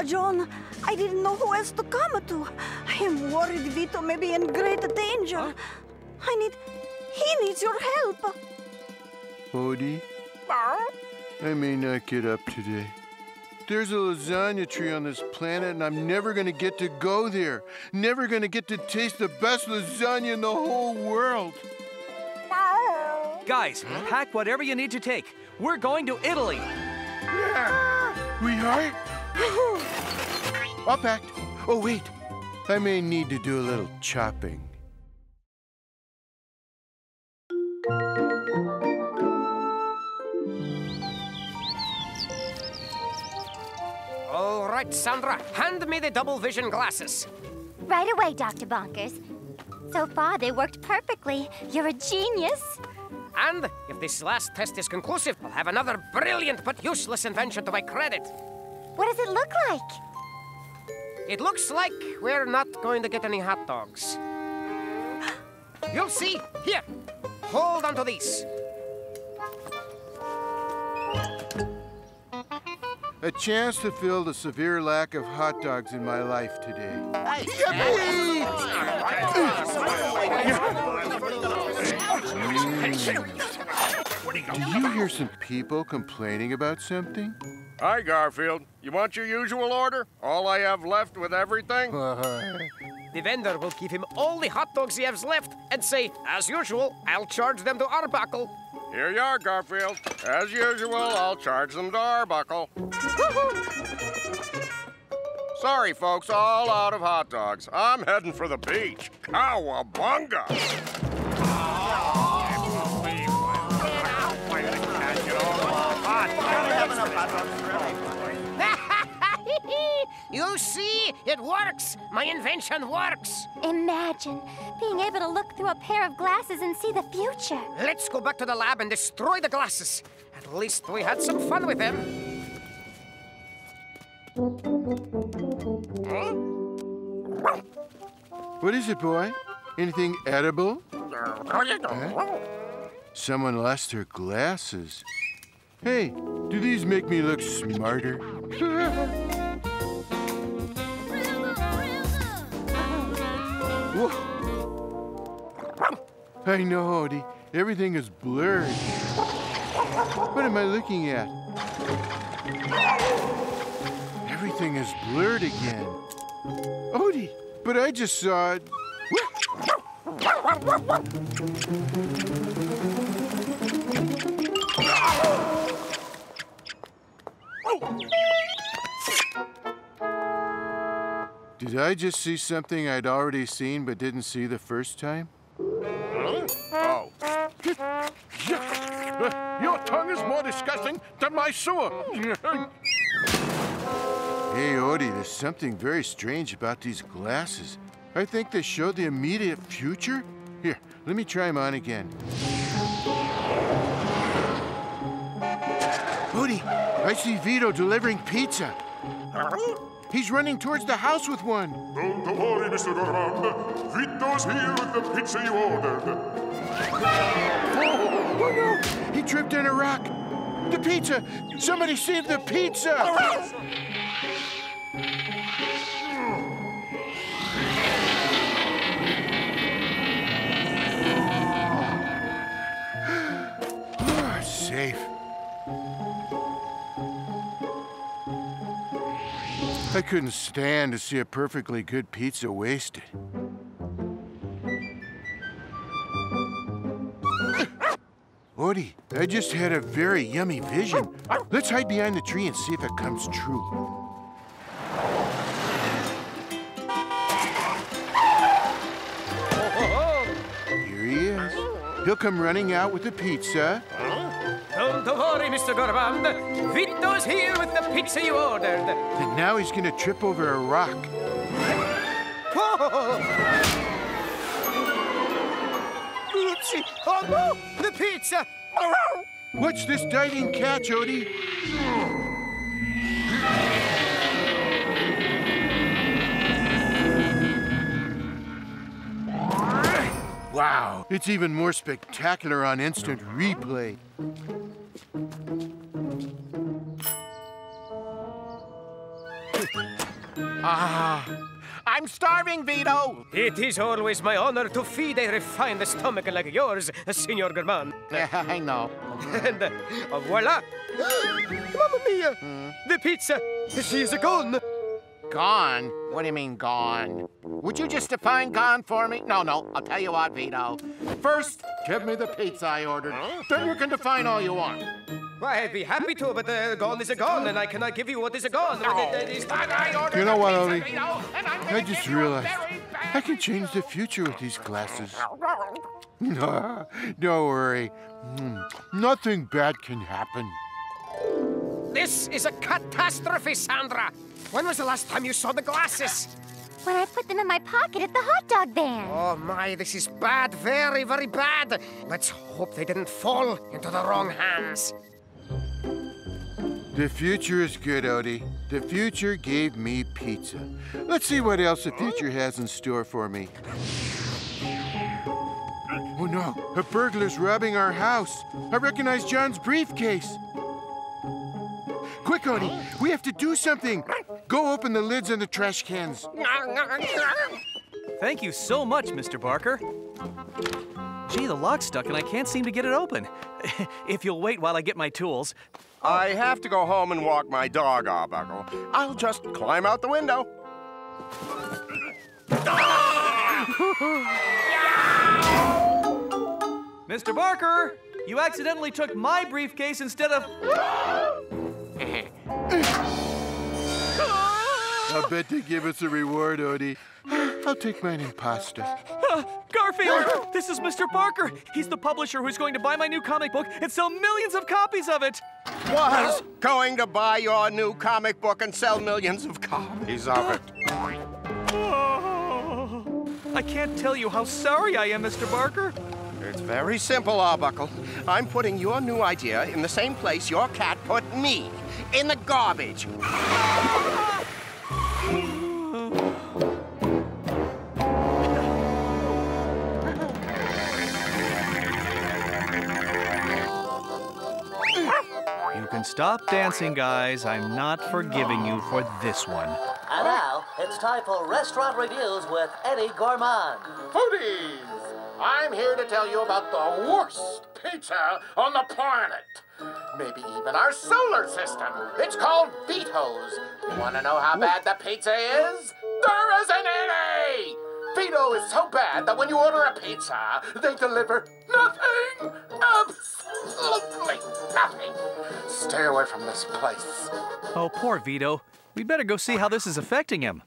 John, I didn't know who else to come to. I am worried Vito may be in great danger. He needs your help. Odie, I may not get up today. There's a lasagna tree on this planet, and I'm never going to get to go there. Never going to get to taste the best lasagna in the whole world. Guys, pack whatever you need to take. We're going to Italy. Yeah. We are? All packed. Oh, wait. I may need to do a little chopping. All right, Sandra, hand me the double vision glasses. Right away, Dr. Bonkers. So far, they worked perfectly. You're a genius. And if this last test is conclusive, I'll have another brilliant but useless invention to my credit. What does it look like? It looks like we're not going to get any hot dogs. You'll see. Here, hold on to these. A chance to fill the severe lack of hot dogs in my life today. Do you hear some people complaining about something? Hi, Garfield. You want your usual order? All I have left with everything? The vendor will give him all the hot dogs he has left and say, as usual, I'll charge them to Arbuckle. Here you are, Garfield. As usual, I'll charge them to Arbuckle. Sorry, folks, all out of hot dogs. I'm heading for the beach. Cowabunga! You see? It works! My invention works! Imagine being able to look through a pair of glasses and see the future. Let's go back to the lab and destroy the glasses. At least we had some fun with them. What is it, boy? Anything edible? Huh? Someone lost their glasses. Hey, do these make me look smarter? Whoa. I know, Odie. Everything is blurred. What am I looking at? Everything is blurred again. Odie, but I just saw it. Did I just see something I'd already seen but didn't see the first time? Oh. Your tongue is more disgusting than my sewer. Hey, Odie, there's something very strange about these glasses. I think they show the immediate future. Here, let me try them on again. Odie, I see Vito delivering pizza. He's running towards the house with one. Don't worry, Mr. Garfield. Vito's here with the pizza you ordered. Oh no! He tripped on a rock. The pizza! Somebody save the pizza! Safe. I couldn't stand to see a perfectly good pizza wasted. Odie, I just had a very yummy vision. Let's hide behind the tree and see if it comes true. Here he is. He'll come running out with the pizza. Don't worry, Mr. Garfield. Vito's here with the pizza you ordered. And now he's gonna trip over a rock. Oopsie! Oh no! The pizza! What's this dieting catch, Odie? Wow, it's even more spectacular on instant replay. I'm starving, Vito. It is always my honor to feed a refined stomach like yours, Signor Gourmand. Yeah, I know. And voila! Mamma mia! The pizza, she is gone. Gone? What do you mean, gone? Would you just define gone for me? No, I'll tell you what, Vito. First, give me the pizza I ordered. Then you can define all you want. Why, I'd be happy to, but gone is gone, and I cannot give you what is gone. You know what, Odie? I just realized I can change the future with these glasses. Don't worry. Nothing bad can happen. This is a catastrophe, Sandra. When was the last time you saw the glasses? When I put them in my pocket at the hot dog van. Oh my, this is bad, very, very bad. Let's hope they didn't fall into the wrong hands. The future is good, Odie. The future gave me pizza. Let's see what else the future has in store for me. Oh no, a burglar's robbing our house. I recognize John's briefcase. Quick, Odie, we have to do something. Go open the lids on the trash cans. Thank you so much, Mr. Barker. Gee, the lock's stuck and I can't seem to get it open. If you'll wait while I get my tools. I have to go home and walk my dog, Arbuckle. I'll just climb out the window. Mr. Barker, you accidentally took my briefcase instead of... I bet they give us a reward, Odie. I'll take mine in pasta. Garfield, this is Mr. Barker. He's the publisher who's going to buy my new comic book and sell millions of copies of it. Was going to buy your new comic book and sell millions of copies of it. I can't tell you how sorry I am, Mr. Barker. It's very simple, Arbuckle. I'm putting your new idea in the same place your cat put me, in the garbage. You can stop dancing, guys. I'm not forgiving you for this one. And now, it's time for Restaurant Reviews with Eddie Gourmand. Foodies! I'm here to tell you about the worst pizza on the planet. Maybe even our solar system. It's called Vito's. You want to know how bad the pizza is? There isn't any! Vito is so bad that when you order a pizza, they deliver nothing. Absolutely nothing. Stay away from this place. Oh, poor Vito. We'd better go see how this is affecting him.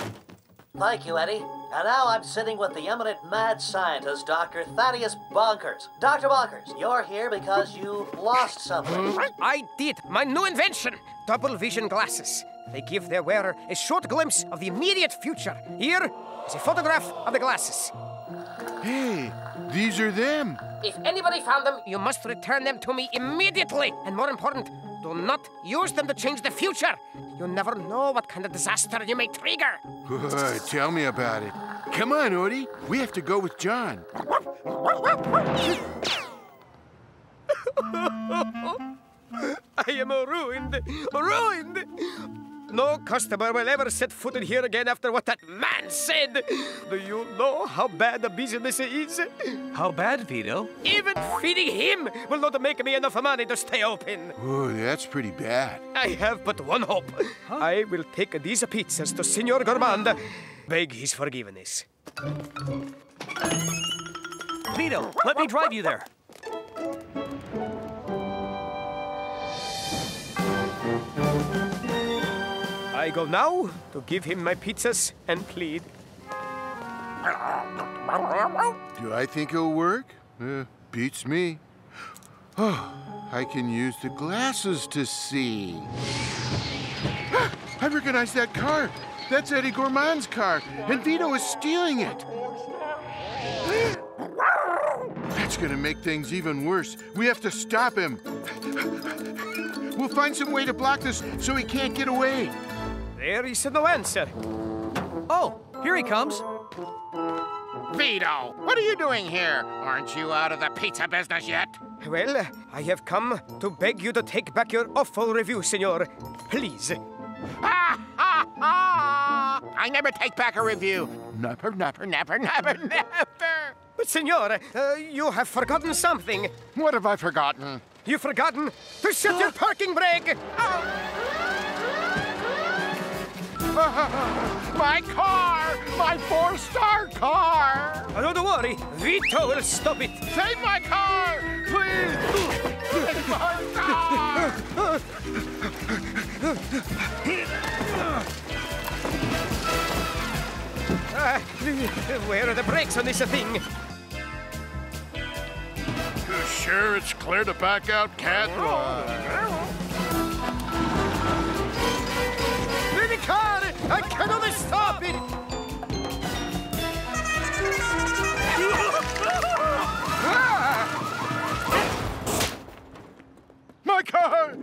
Thank you, Eddie. And now I'm sitting with the eminent mad scientist, Dr. Thaddeus Bonkers. Dr. Bonkers, you're here because you lost something. I did. My new invention. Double vision glasses. They give their wearer a short glimpse of the immediate future. Here is a photograph of the glasses. Hey, these are them. If anybody found them, you must return them to me immediately. And more important, do not use them to change the future. You never know what kind of disaster you may trigger. Tell me about it. Come on, Odie. We have to go with John. I am ruined. Ruined. No customer will ever set foot in here again after what that man said. Do you know how bad the business is? How bad, Vito? Even feeding him will not make me enough money to stay open. Oh, that's pretty bad. I have but one hope. Huh? I will take these pizzas to Signor Gourmand, beg his forgiveness. Vito, let me drive you there. I go now to give him my pizzas and plead. Do I think it'll work? Beats me. Oh, I can use the glasses to see. I recognize that car. That's Eddie Gourmand's car, and Vito is stealing it. That's gonna make things even worse. We have to stop him. We'll find some way to block this so he can't get away. There is no answer. Oh, here he comes. Vito, what are you doing here? Aren't you out of the pizza business yet? Well, I have come to beg you to take back your awful review, senor. Please. Ha ha ha! I never take back a review. Never, never, never, never, never. But, senor, you have forgotten something. What have I forgotten? You've forgotten to set your parking brake. My car! My 4-star car! Oh, don't worry. Vito will stop it. Take my car! Please! Take my car! Where are the brakes on this thing? You sure it's clear to back out, Cat? The car! I cannot stop it! My car!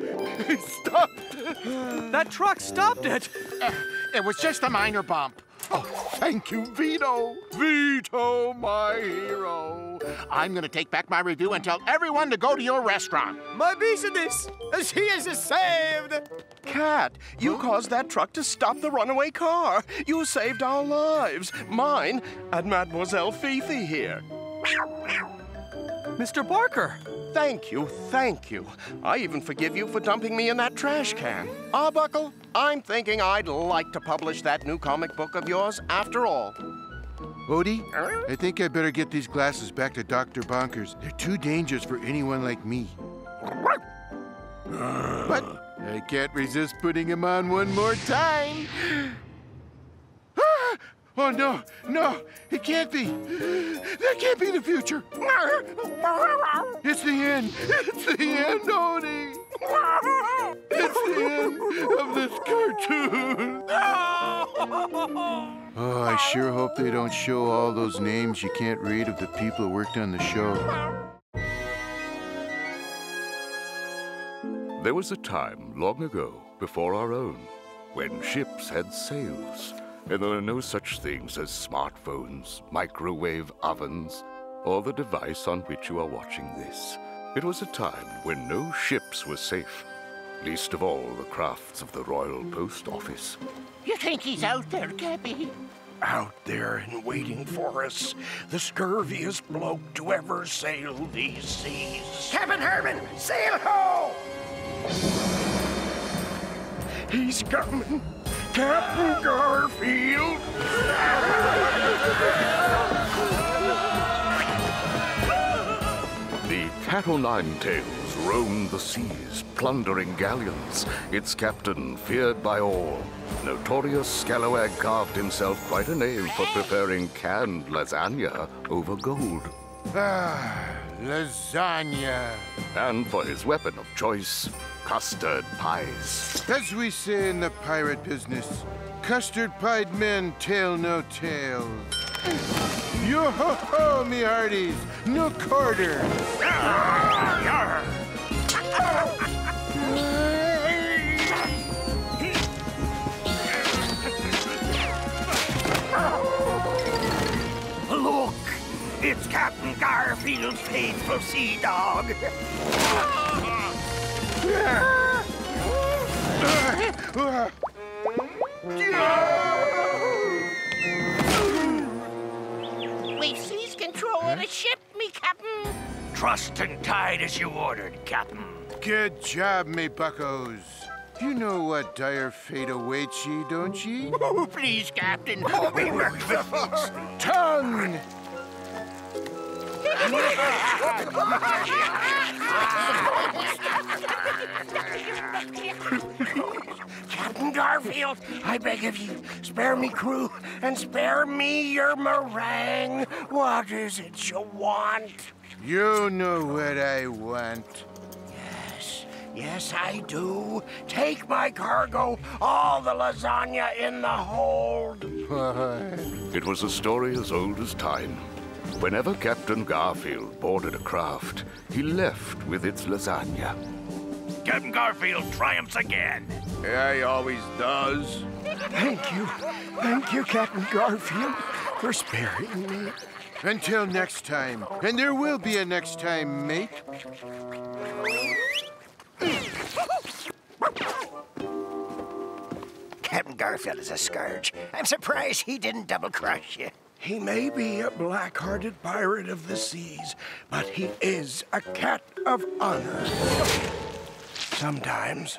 He stopped it! That truck stopped it! It was just a minor bump. Oh, thank you, Vito. Vito, my hero. I'm gonna take back my review and tell everyone to go to your restaurant. My business! She is saved! Cat, you caused that truck to stop the runaway car. You saved our lives. Mine and Mademoiselle Fifi here. Mr. Barker! Thank you, thank you. I even forgive you for dumping me in that trash can. Arbuckle, I'm thinking I'd like to publish that new comic book of yours after all. Odie, I think I better get these glasses back to Dr. Bonkers. They're too dangerous for anyone like me. But I can't resist putting him on one more time. Oh, no, no, it can't be. That can't be the future. It's the end. It's the end, Odie. It's the end of this cartoon. Oh, I sure hope they don't show all those names you can't read of the people who worked on the show. There was a time long ago, before our own, when ships had sails. And there were no such things as smartphones, microwave ovens, or the device on which you are watching this. It was a time when no ships were safe, least of all the crafts of the Royal Post Office. You think he's out there, Cappy? Out there and waiting for us, the scurviest bloke to ever sail these seas. Captain Herman, sail ho! He's coming. Captain Garfield! The Cat-o'-nine-tails roamed the seas, plundering galleons, its captain feared by all. Notorious Scalawag carved himself quite a name for preparing canned lasagna over gold. Ah, lasagna. And for his weapon of choice, custard pies. As we say in the pirate business, custard-pied men tell no tales. Yo-ho-ho, me hearties, no quarter. Look, it's Captain Garfield's faithful sea dog. We've seized control of the ship, me Captain. Trussed and tied as you ordered, Captain. Good job, me buccos. You know what dire fate awaits ye, don't ye? Oh, please, Captain. We work the fix. Tongue! Captain Garfield, I beg of you, spare me crew and spare me your meringue. What is it you want? You know what I want. Yes, I do. Take my cargo, all the lasagna in the hold. It was a story as old as time. Whenever Captain Garfield boarded a craft, he left with its lasagna. Captain Garfield triumphs again. Yeah, he always does. Thank you. Thank you, Captain Garfield, for sparing me. Until next time. And there will be a next time, mate. Captain Garfield is a scourge. I'm surprised he didn't double-cross you. He may be a black-hearted pirate of the seas, but he is a cat of honor. Sometimes.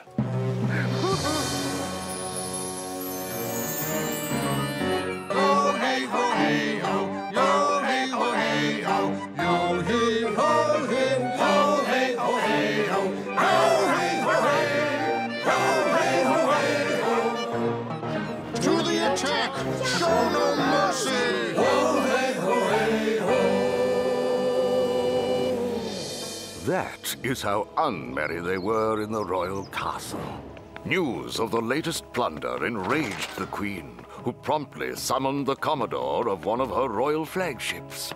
Ho, hey, ho, hey, ho. Yo, hey, ho, hey, ho. Yo, hey, ho, hey, ho, hey, ho, hey, ho. Ho, hey, ho, hey. Ho, hey, ho, hey, ho. To the attack! Show no mercy! Ho, hey, ho, hey, ho. That is how unmerry they were in the royal castle. News of the latest plunder enraged the Queen, who promptly summoned the Commodore of one of her royal flagships.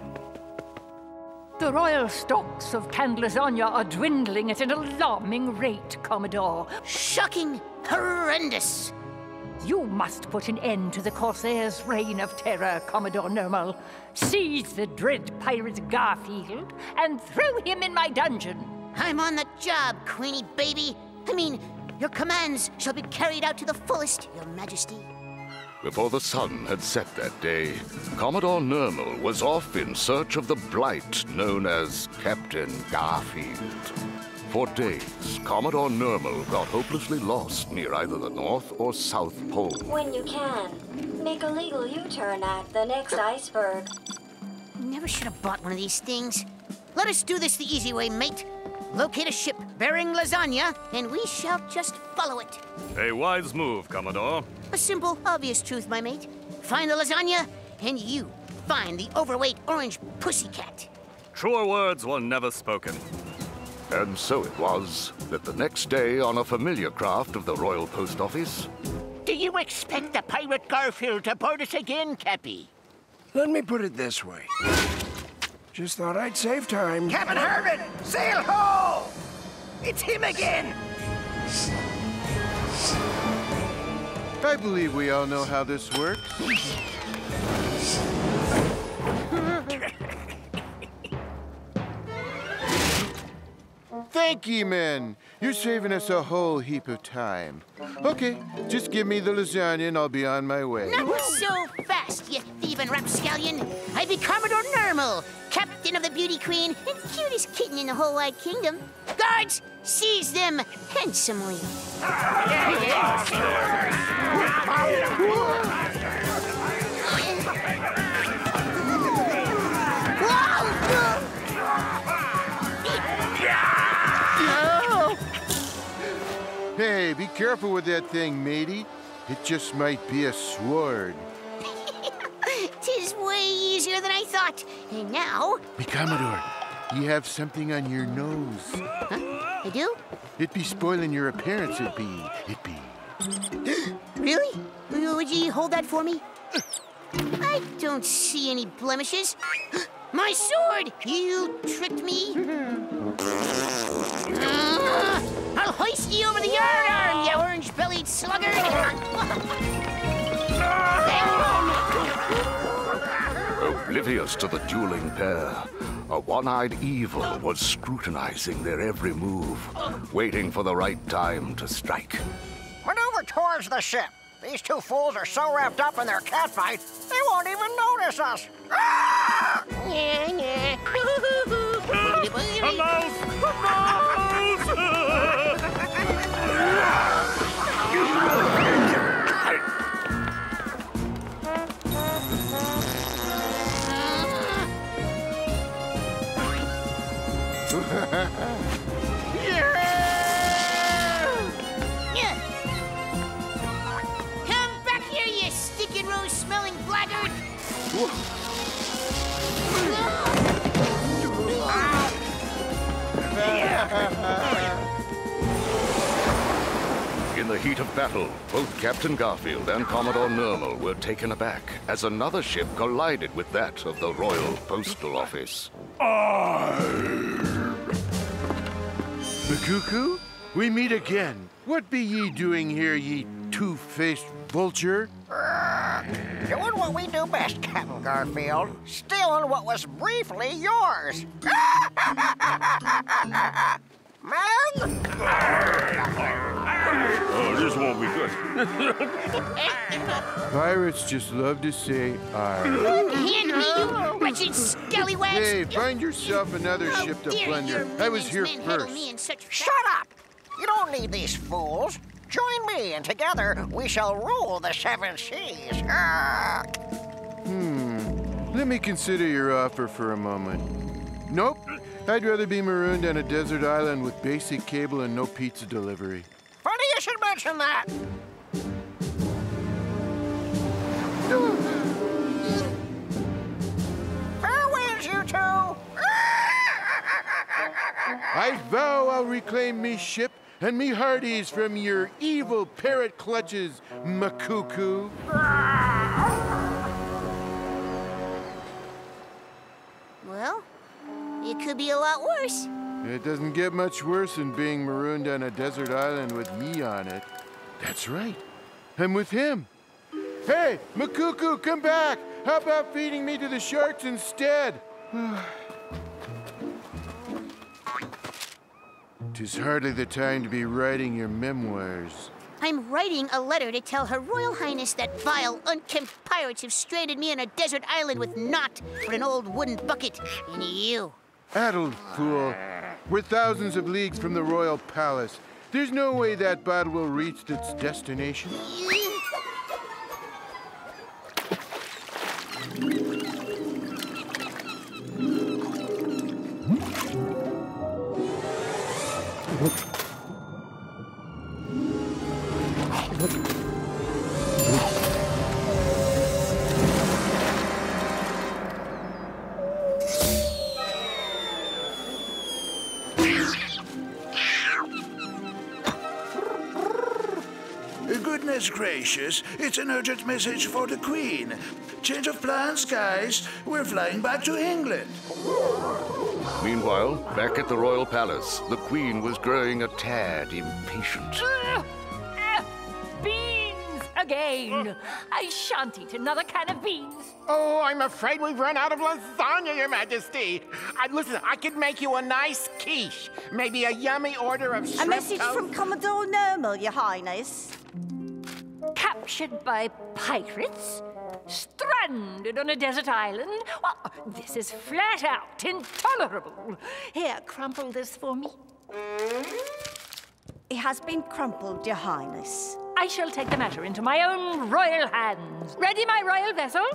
The royal stocks of canned lasagna are dwindling at an alarming rate, Commodore. Shocking! Horrendous! You must put an end to the Corsair's reign of terror, Commodore Nermal. Seize the dread pirate Garfield and throw him in my dungeon. I'm on the job, Queenie baby. I mean, your commands shall be carried out to the fullest, Your Majesty. Before the sun had set that day, Commodore Nermal was off in search of the blight known as Captain Garfield. For days, Commodore Nermal got hopelessly lost near either the North or South Pole. When you can, make a legal U-turn at the next iceberg. Never should have bought one of these things. Let us do this the easy way, mate. Locate a ship bearing lasagna, and we shall just follow it. A wise move, Commodore. A simple, obvious truth, my mate. Find the lasagna, and you find the overweight orange pussycat. Truer words were never spoken. And so it was that the next day, on a familiar craft of the Royal Post Office... Do you expect the pirate Garfield to board us again, Cappy? Let me put it this way. Just thought I'd save time. Captain Hermit, sail ho! It's him again! I believe we all know how this works. Thank ye, men. You're saving us a whole heap of time. Okay, just give me the lasagna and I'll be on my way. Not so fast, you thieving rapscallion. I be Commodore Nermal, captain of the Beauty Queen and cutest kitten in the whole wide kingdom. Guards, seize them handsomely. Hey, be careful with that thing, matey. It just might be a sword. Tis way easier than I thought. And now... Hey, Commodore, you have something on your nose. Huh? I do? It'd be spoiling your appearance, it'd be. Really? Would you hold that for me? I don't see any blemishes. My sword! You tricked me. I'll hoist you over the yardarm, you orange-bellied sluggard! Oblivious to the dueling pair, a one-eyed evil was scrutinizing their every move, waiting for the right time to strike. Maneuver towards the ship. These two fools are so wrapped up in their catfight, they won't even notice us. Ah! A mouse! A Come back here, you stinking rose-smelling blackguard! In the heat of battle, both Captain Garfield and Commodore Nermal were taken aback as another ship collided with that of the Royal Postal Office. Makuku, we meet again. What be ye doing here, ye two-faced vulture? Doing what we do best, Captain Garfield. Stealing what was briefly yours. Man! Oh, this won't be good. Pirates just love to say "arr." Hand me, you wretched scallywags! Hey, find yourself another ship to plunder. I was here first. Shut up! You don't need these fools. Join me, and together we shall rule the 7 seas. Let me consider your offer for a moment. Nope. I'd rather be marooned on a desert island with basic cable and no pizza delivery. Funny you should mention that. Farewells, you two. I vow I'll reclaim me ship and me hearties from your evil parrot clutches, Makuku. Well, it could be a lot worse. It doesn't get much worse than being marooned on a desert island with me on it. That's right. I'm with him. Hey, Makuku, come back! How about feeding me to the sharks instead? 'Tis hardly the time to be writing your memoirs. I'm writing a letter to tell Her Royal Highness that vile, unkempt pirates have stranded me on a desert island with naught but an old wooden bucket and you. Addled fool. We're thousands of leagues from the royal palace. There's no way that bottle will reach its destination. Goodness gracious, it's an urgent message for the Queen. Change of plans, guys. We're flying back to England. Meanwhile, back at the royal palace, the Queen was growing a tad impatient. Beans again! I shan't eat another can of beans. Oh, I'm afraid we've run out of lasagna, Your Majesty. Listen, I could make you a nice quiche. Maybe a yummy order of shrimp A message toast. from Commodore Nermal, Your Highness. Captured by pirates? Stranded on a desert island? Well, this is flat out intolerable. Here, crumple this for me. It has been crumpled, Your Highness. I shall take the matter into my own royal hands. Ready my royal vessel?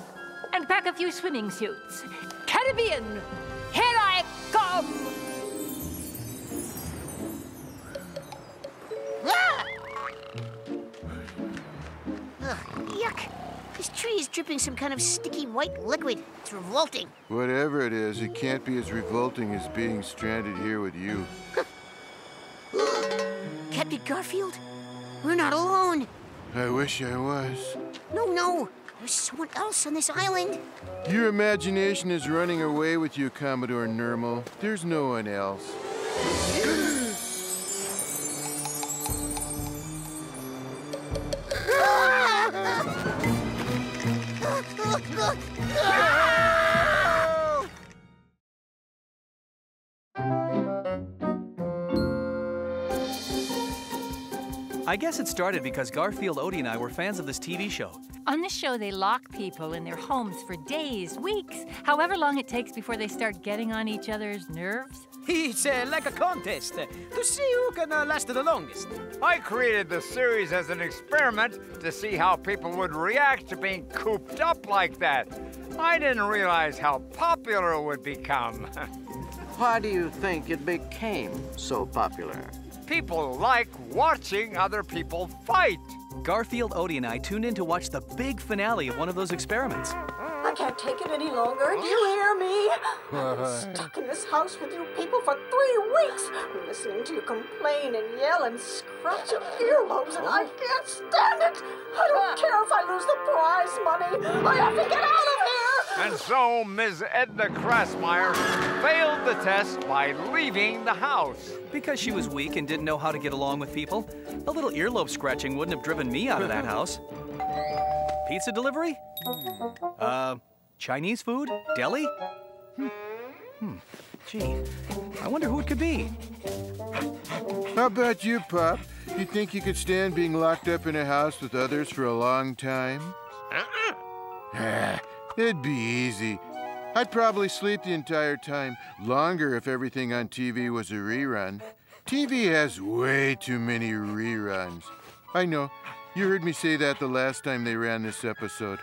And pack a few swimming suits. Caribbean, here I come! Yuck! This tree is dripping some kind of sticky white liquid. It's revolting. Whatever it is, it can't be as revolting as being stranded here with you. Captain Garfield, we're not alone. I wish I was. No. There's someone else on this island. Your imagination is running away with you, Commodore Nermal. There's no one else. I guess it started because Garfield, Odie, and I were fans of this TV show. On this show, they lock people in their homes for days, weeks, however long it takes before they start getting on each other's nerves. It's like a contest to see who can last the longest. I created the series as an experiment to see how people would react to being cooped up like that. I didn't realize how popular it would become. Why do you think it became so popular? People like watching other people fight. Garfield, Odie, and I tuned in to watch the big finale of one of those experiments. I can't take it any longer. Do you hear me? I'm stuck in this house with you people for 3 weeks, listening to you complain and yell and scratch your earlobes, and I can't stand it. I don't care if I lose the prize money. I have to get out of here. And so Ms. Edna Krassmeyer failed the test by leaving the house. Because she was weak and didn't know how to get along with people. A little earlobe scratching wouldn't have driven me out of that house. Pizza delivery? Chinese food? Deli? Gee, I wonder who it could be. How about you, Pop? You think you could stand being locked up in a house with others for a long time? It'd be easy. I'd probably sleep the entire time, longer if everything on TV was a rerun. TV has way too many reruns. I know. You heard me say that the last time they ran this episode.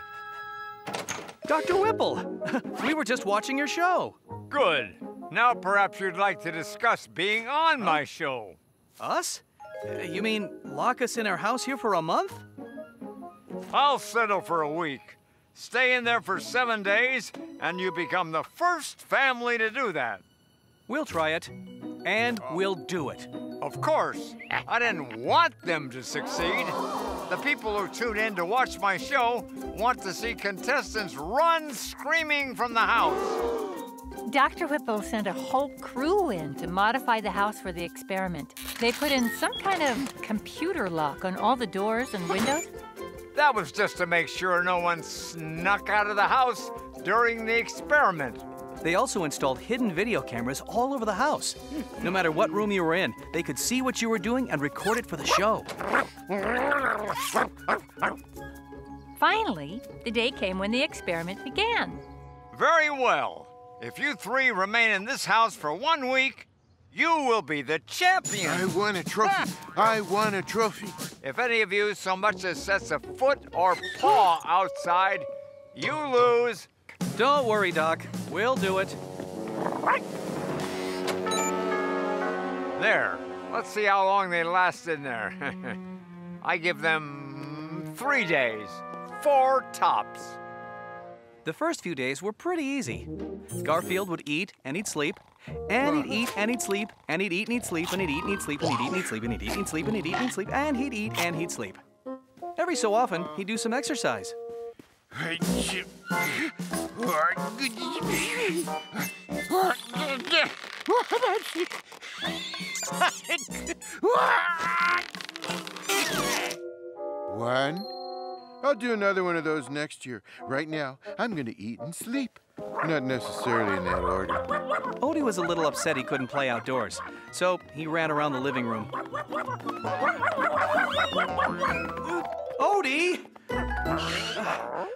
Dr. Whipple, we were just watching your show. Good. Now perhaps you'd like to discuss being on my show. Us? You mean lock us in our house here for a month? I'll settle for a week. Stay in there for 7 days, and you become the first family to do that. We'll try it, and we'll do it. Of course. I didn't want them to succeed. The people who tune in to watch my show want to see contestants run screaming from the house. Dr. Whipple sent a whole crew in to modify the house for the experiment. They put in some kind of computer lock on all the doors and windows. That was just to make sure no one snuck out of the house during the experiment. They also installed hidden video cameras all over the house. No matter what room you were in, they could see what you were doing and record it for the show. Finally, the day came when the experiment began. Very well. If you 3 remain in this house for 1 week, you will be the champion. I won a trophy. I won a trophy. If any of you so much as sets a foot or paw outside, you lose. Don't worry, Doc. We'll do it. There. Let's see how long they last in there. I give them 3 days. 4 tops. The first few days were pretty easy. Garfield would eat and he'd sleep, and he'd eat and he'd sleep, and he'd eat and he'd sleep, and he'd eat and he'd sleep, and he'd eat and he'd sleep, and he'd eat and he'd sleep, and he'd eat and he'd sleep, and he'd eat and he'd sleep. Every so often, he'd do some exercise. One. I'll do another one of those next year. Right now, I'm going to eat and sleep. Not necessarily in that order. Odie was a little upset he couldn't play outdoors, so he ran around the living room. Odie!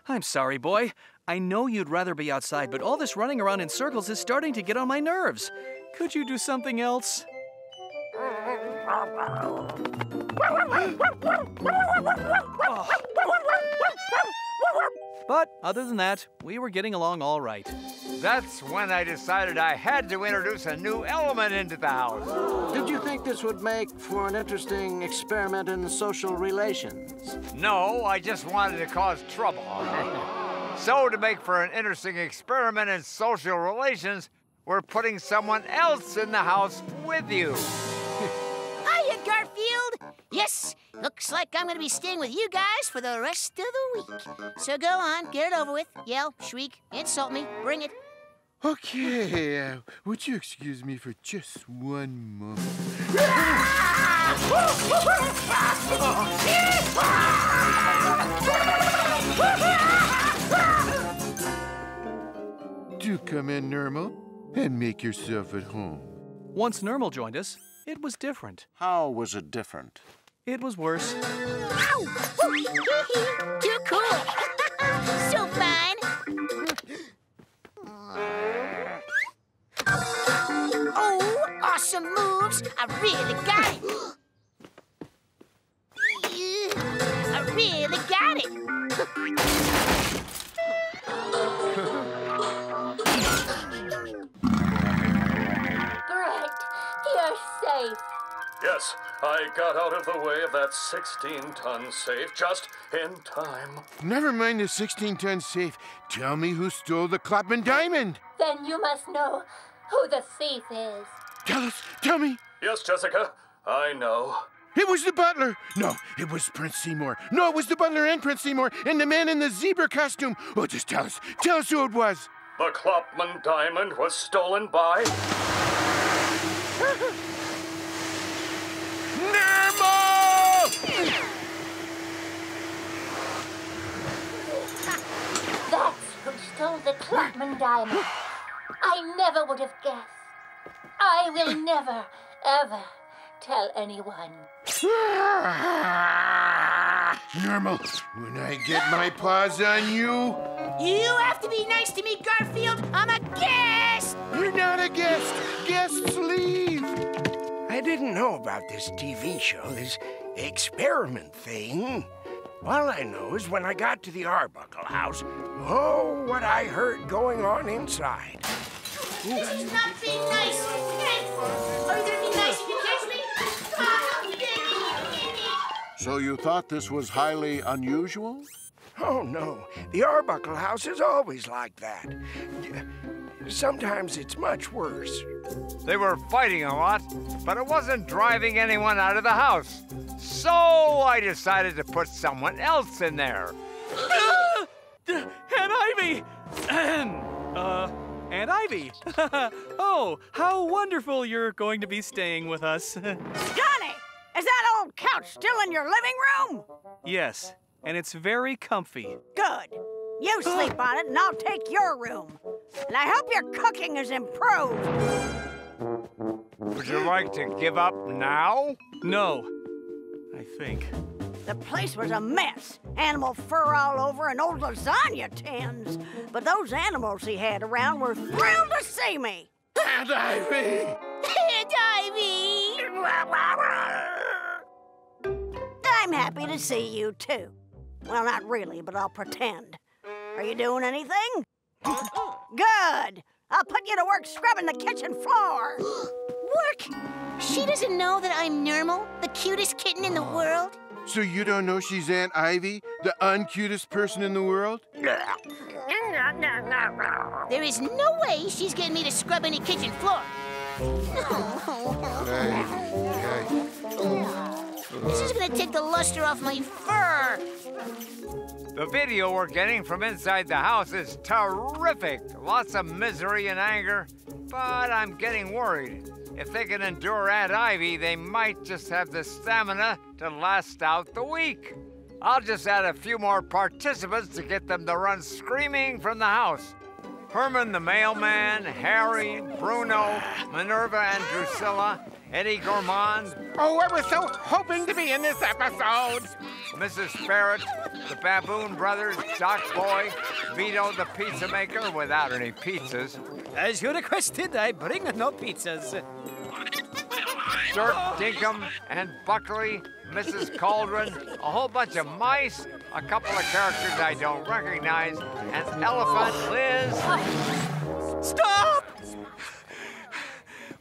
I'm sorry, boy. I know you'd rather be outside, but all this running around in circles is starting to get on my nerves. Could you do something else? Oh. But other than that, we were getting along all right. That's when I decided I had to introduce a new element into the house. Did you think this would make for an interesting experiment in social relations? No, I just wanted to cause trouble. So to make for an interesting experiment in social relations, we're putting someone else in the house with you. Hiya, Garfield. Yes, looks like I'm going to be staying with you guys for the rest of the week. So go on, get it over with. Yell, shriek, insult me, bring it. Okay, would you excuse me for just one moment? Do come in, Nermal, and make yourself at home. Once Nermal joined us, it was different. How was it different? It was worse. Too cool. So fine. Oh, awesome moves. I really got it. I really got it. Great. You're safe. Yes, I got out of the way of that 16-ton safe just in time. Never mind the 16-ton safe. Tell me who stole the Klopman diamond. Then you must know who the thief is. Tell us. Tell me. Yes, Jessica, I know. It was the butler. No, it was Prince Seymour. No, it was the butler and Prince Seymour and the man in the zebra costume. Oh, just tell us. Tell us who it was. The Klopman diamond was stolen by... Nermal! That's who stole the Klopman diamond. I never would have guessed. I will never, ever tell anyone. Nermal, when I get my paws on you... You have to be nice to me, Garfield. I'm a guest. You're not a guest. Guests leave. I didn't know about this TV show, this experiment thing. All I know is when I got to the Arbuckle house, oh, what I heard going on inside. This is not being nice. Hey, are you gonna be nice if you catch me? So you thought this was highly unusual? Oh, no. The Arbuckle house is always like that. Sometimes it's much worse. They were fighting a lot, but it wasn't driving anyone out of the house. So I decided to put someone else in there. Aunt Ivy! Aunt Ivy! Oh, how wonderful you're going to be staying with us. Johnny, is that old couch still in your living room? Yes, and it's very comfy. Good. You sleep on it and I'll take your room. And I hope your cooking is improved. Would you like to give up now? No, I think. The place was a mess. Animal fur all over and old lasagna tins. But those animals he had around were thrilled to see me. Aunt Ivy! Aunt Ivy! I'm happy to see you, too. Well, not really, but I'll pretend. Are you doing anything? Good. I'll put you to work scrubbing the kitchen floor. Work? She doesn't know that I'm Nermal, the cutest kitten in the world. So you don't know she's Aunt Ivy, the uncutest person in the world? There is no way she's getting me to scrub any kitchen floor. This is gonna take the luster off my fur. The video we're getting from inside the house is terrific. Lots of misery and anger, but I'm getting worried. If they can endure Aunt Ivy, they might just have the stamina to last out the week. I'll just add a few more participants to get them to run screaming from the house. Herman the mailman, Harry, Bruno, Minerva and Drusilla, Eddie Gourmand. Oh, I was so hoping to be in this episode. Mrs. Ferret, the Baboon Brothers, Doc Boy, Vito the Pizza Maker without any pizzas. As you requested, I bring no pizzas. Dirk Dinkum and Buckley, Mrs. Cauldron, a whole bunch of mice, a couple of characters I don't recognize, an elephant, Liz. Stop!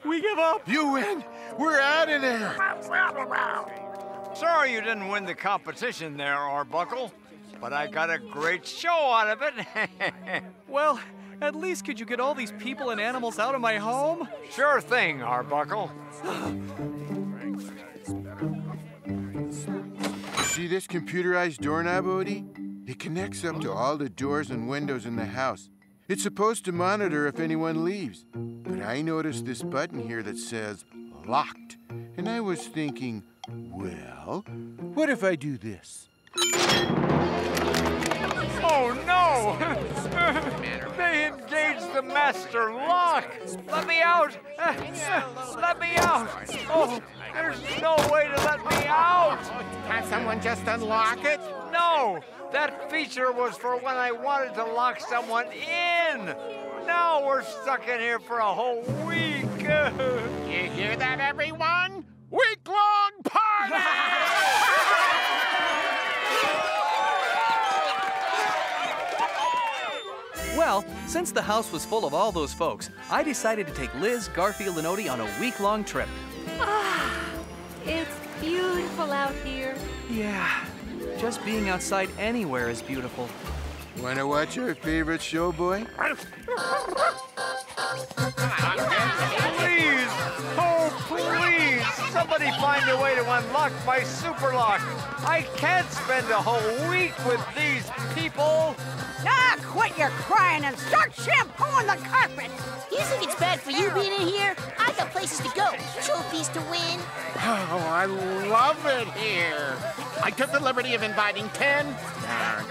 We give up. You win. We're out of there. Sorry you didn't win the competition there, Arbuckle, but I got a great show out of it. Well, at least could you get all these people and animals out of my home? Sure thing, Arbuckle. See this computerized doorknob, Odie? It connects up to all the doors and windows in the house. It's supposed to monitor if anyone leaves. But I noticed this button here that says locked. And I was thinking, well, what if I do this? Oh, no! They engaged the master lock! Let me out! Let me out! Oh, there's no way to let me out! Can't someone just unlock it? No! That feature was for when I wanted to lock someone in! Now we're stuck in here for a whole week! You hear that, everyone? Week-long party! Well, since the house was full of all those folks, I decided to take Liz, Garfield, and Odie on a week-long trip. It's beautiful out here? Yeah, just being outside anywhere is beautiful. Wanna watch our favorite show, boy? Please! Oh, please! Somebody find a way to unlock my super lock. I can't spend a whole week with these people. Ah, quit your crying and start shampooing the carpet. You think it's bad for you being in here? I got places to go, trophies to win. Oh, I love it here. I took the liberty of inviting 10,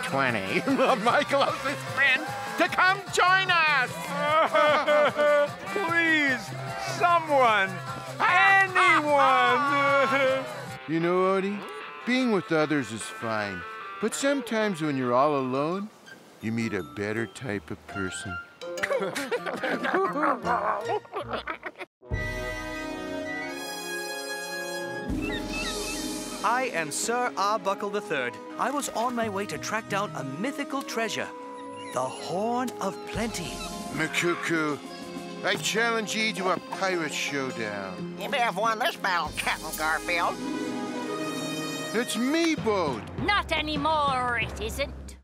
20 of my closest friends to come join us. Please, someone, anyone. You know, Odie, being with others is fine. But sometimes when you're all alone, you meet a better type of person. I am Sir Arbuckle III. I was on my way to track down a mythical treasure, the Horn of Plenty. Makuku, I challenge ye to a pirate showdown. You may have won this battle, Captain Garfield. It's me, Bode. Not anymore, it isn't.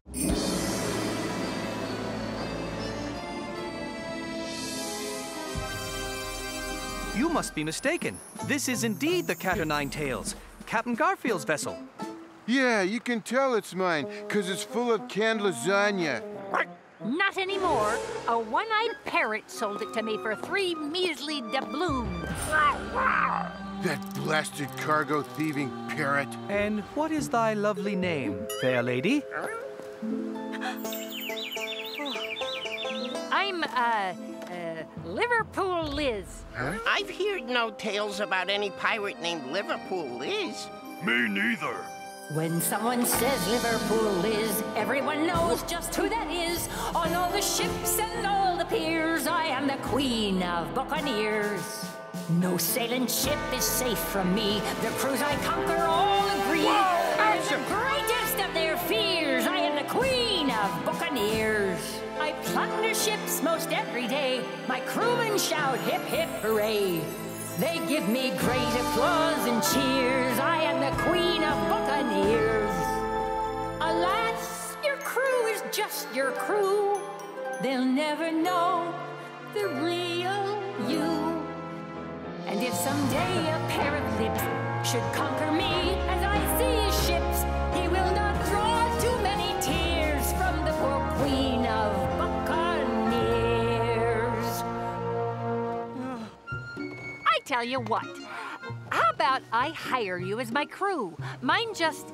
You must be mistaken. This is indeed the Cat o' Nine Tails, Captain Garfield's vessel. Yeah, you can tell it's mine, 'cause it's full of canned lasagna. Not anymore. A one-eyed parrot sold it to me for 3 measly doubloons. That blasted cargo thieving parrot. And what is thy lovely name, fair lady? I'm, Liverpool Liz. Huh? I've heard no tales about any pirate named Liverpool Liz. Me neither. When someone says Liverpool Liz, everyone knows just who that is. On all the ships and all the piers, I am the queen of buccaneers. No sailing ship is safe from me. The crews I conquer all agree. I'm the greatest of their fears. I am the queen of buccaneers. I plunder ships most every day. My crewmen shout hip hip hooray. They give me great applause and cheers. I am the queen of buccaneers. Alas, your crew is just your crew. They'll never know the real you. And if someday a pair of lips should conquer me as I see his ships, he will not draw too many tears from the poor queen of buccaneers. I tell you what, how about I hire you as my crew? Mine just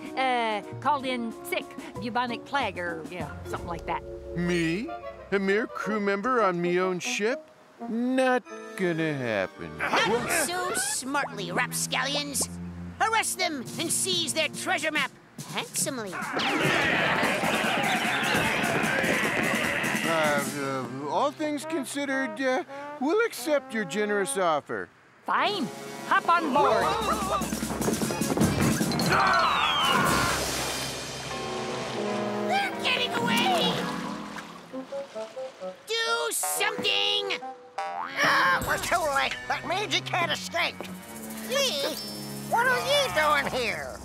called in sick, bubonic plague, or something like that. Me? A mere crew member on me own ship? Not gonna happen. Not so smartly, rapscallions. Arrest them and seize their treasure map handsomely. All things considered, we'll accept your generous offer. Fine. Hop on board. They're getting away! Do something! We're too late. That means you can't escape. Ye? What are ye doing here?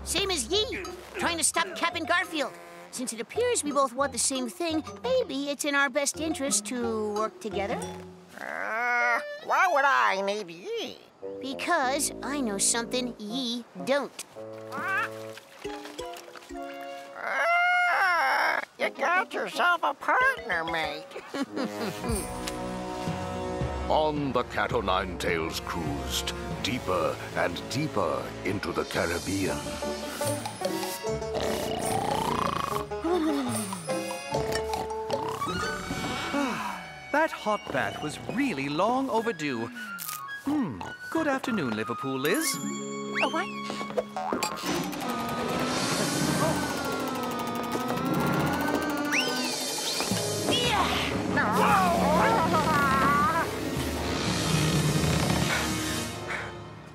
Same as ye, trying to stop Captain Garfield. Since it appears we both want the same thing, maybe it's in our best interest to work together. Why would I need ye? Because I know something ye don't. You got yourself a partner, mate. On the Cat o' Nine Tails cruised deeper and deeper into the Caribbean. That hot bath was really long overdue. Good afternoon, Liverpool Liz. Oh, what?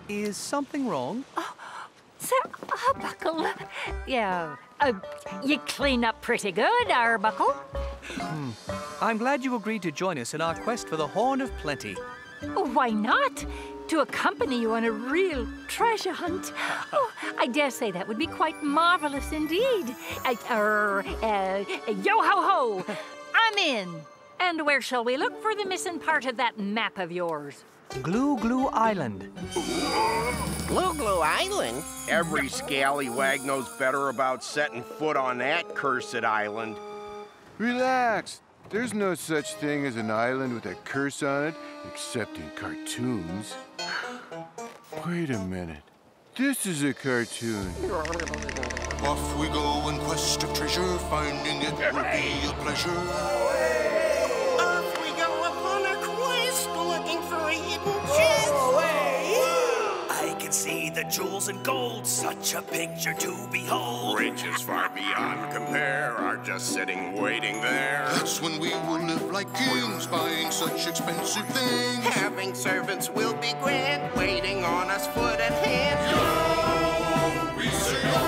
Is something wrong? Oh, Sir Arbuckle. Yeah, you clean up pretty good, Arbuckle. I'm glad you agreed to join us in our quest for the Horn of Plenty. Why not? to accompany you on a real treasure hunt. Oh, I dare say that would be quite marvelous indeed. Yo-ho-ho! I'm in. And where shall we look for the missing part of that map of yours? Glue Glue Island. Glue Glue Island? Every scallywag knows better about setting foot on that cursed island. Relax. There's no such thing as an island with a curse on it, except in cartoons. Wait a minute. This is a cartoon. Off we go in quest of treasure, finding it will be a pleasure. Off we go upon a quest, looking for a hidden chest. I can see the jewels and gold, such a picture to behold. Riches far beyond compare are just sitting waiting there. That's when we will live like kings, buying such expensive things. Having servants will be grand, waiting on us foot and hand. Yo, we say yo,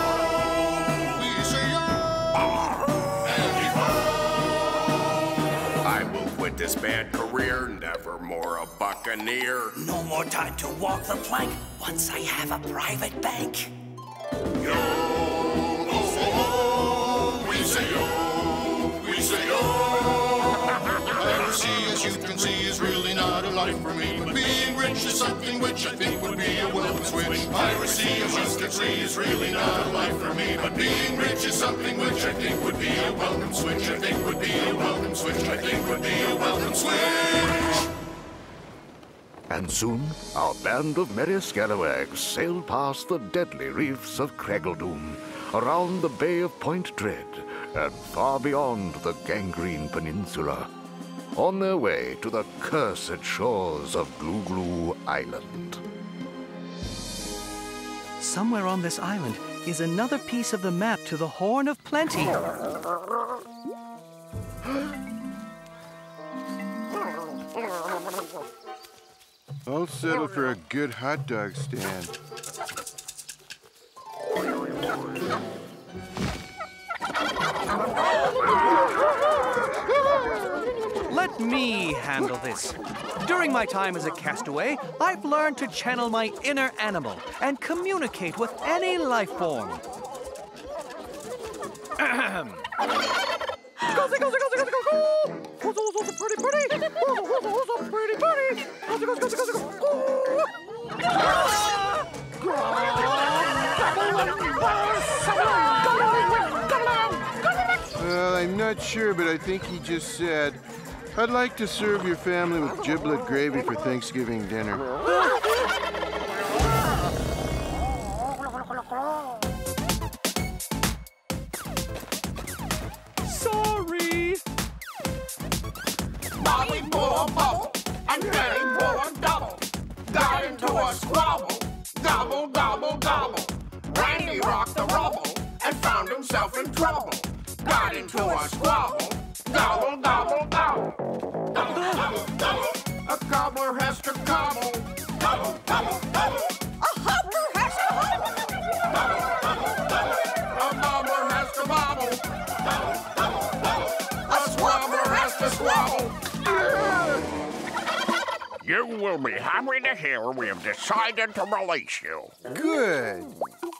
we say yo, and we I will quit this bad career, never more a buccaneer. No more time to walk the plank once I have a private bank. Yo, oh, oh, we say yo, we say yo. Piracy, as you can see, is really not a life for me. But being rich is something which I think would be a welcome switch. Piracy, as you can see, is really not a life for me. But being rich is something which I think would be a welcome switch. I think would be a welcome switch. I think would be a welcome switch. And soon, our band of merry scalawags sailed past the deadly reefs of Craggledoom, around the Bay of Point Dread, and far beyond the Gangrene Peninsula, on their way to the cursed shores of Glue Glue Island. Somewhere on this island is another piece of the map to the Horn of Plenty. I'll settle for a good hot dog stand. Let me handle this. During my time as a castaway, I've learned to channel my inner animal and communicate with any life form. Well, I'm not sure, but I think he just said, I'd like to serve your family with giblet gravy for Thanksgiving dinner. Sorry! Bobby blew a bubble, and Danny blew a double. Got into a squabble, gobble, gobble, gobble. Randy rocked the rubble, and found himself in trouble. Got into a squabble, gobble, gobble, gobble. Gobble, gobble, gobble. A cobbler has to gobble. Gobble, gobble, gobble. A hopper has to hobble. Gobble, gobble, gobble. A gobbler has to bobble. Gobble, gobble, gobble. A squabbler has to squabble. You will be happy to hear we have decided to release you. Good.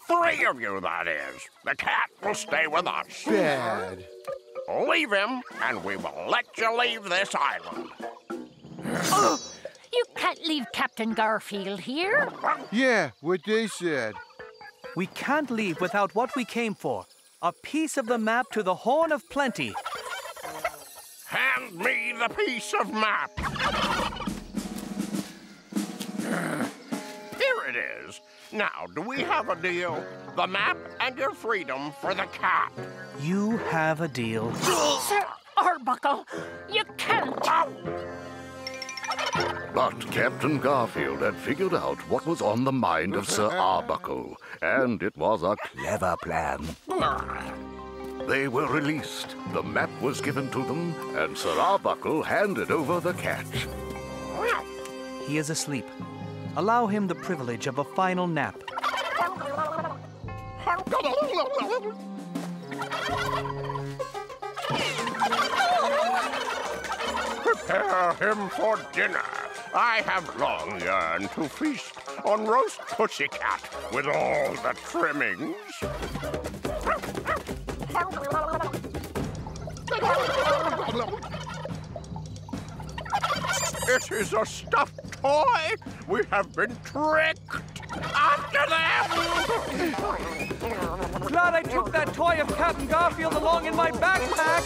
3 of you, that is. The cat will stay with us. Bad. Leave him, and we will let you leave this island. You can't leave Captain Garfield here. Yeah, what they said. We can't leave without what we came for. A piece of the map to the Horn of Plenty. Hand me the piece of map. Here it is. Now, do we have a deal? The map and your freedom for the cat. You have a deal. Sir Arbuckle, you can't. But Captain Garfield had figured out what was on the mind of Sir Arbuckle, and it was a clever plan. They were released, the map was given to them, and Sir Arbuckle handed over the cat. He is asleep. Allow him the privilege of a final nap. Prepare him for dinner. I have long yearned to feast on roast pussycat with all the trimmings. It is a stuffed toy. We have been tricked. After them! Glad I took that toy of Captain Garfield along in my backpack.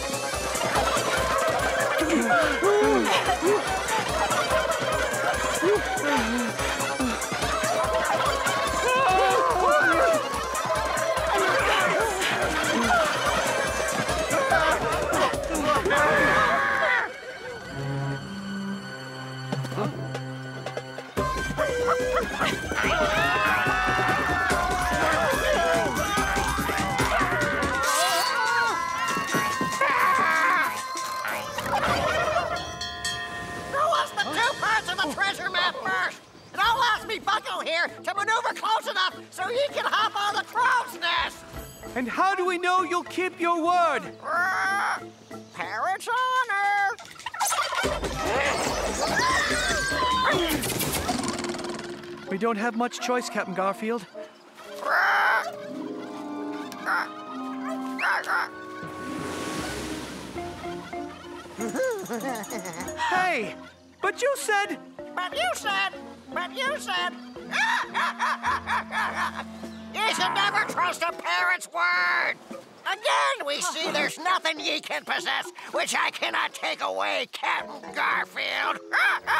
To maneuver close enough so he can hop on the crow's nest. And how do we know you'll keep your word? Parents' honor. We don't have much choice, Captain Garfield. Hey, but you said... You should never trust a parent's word. Again, we see there's nothing ye can possess which I cannot take away, Captain Garfield.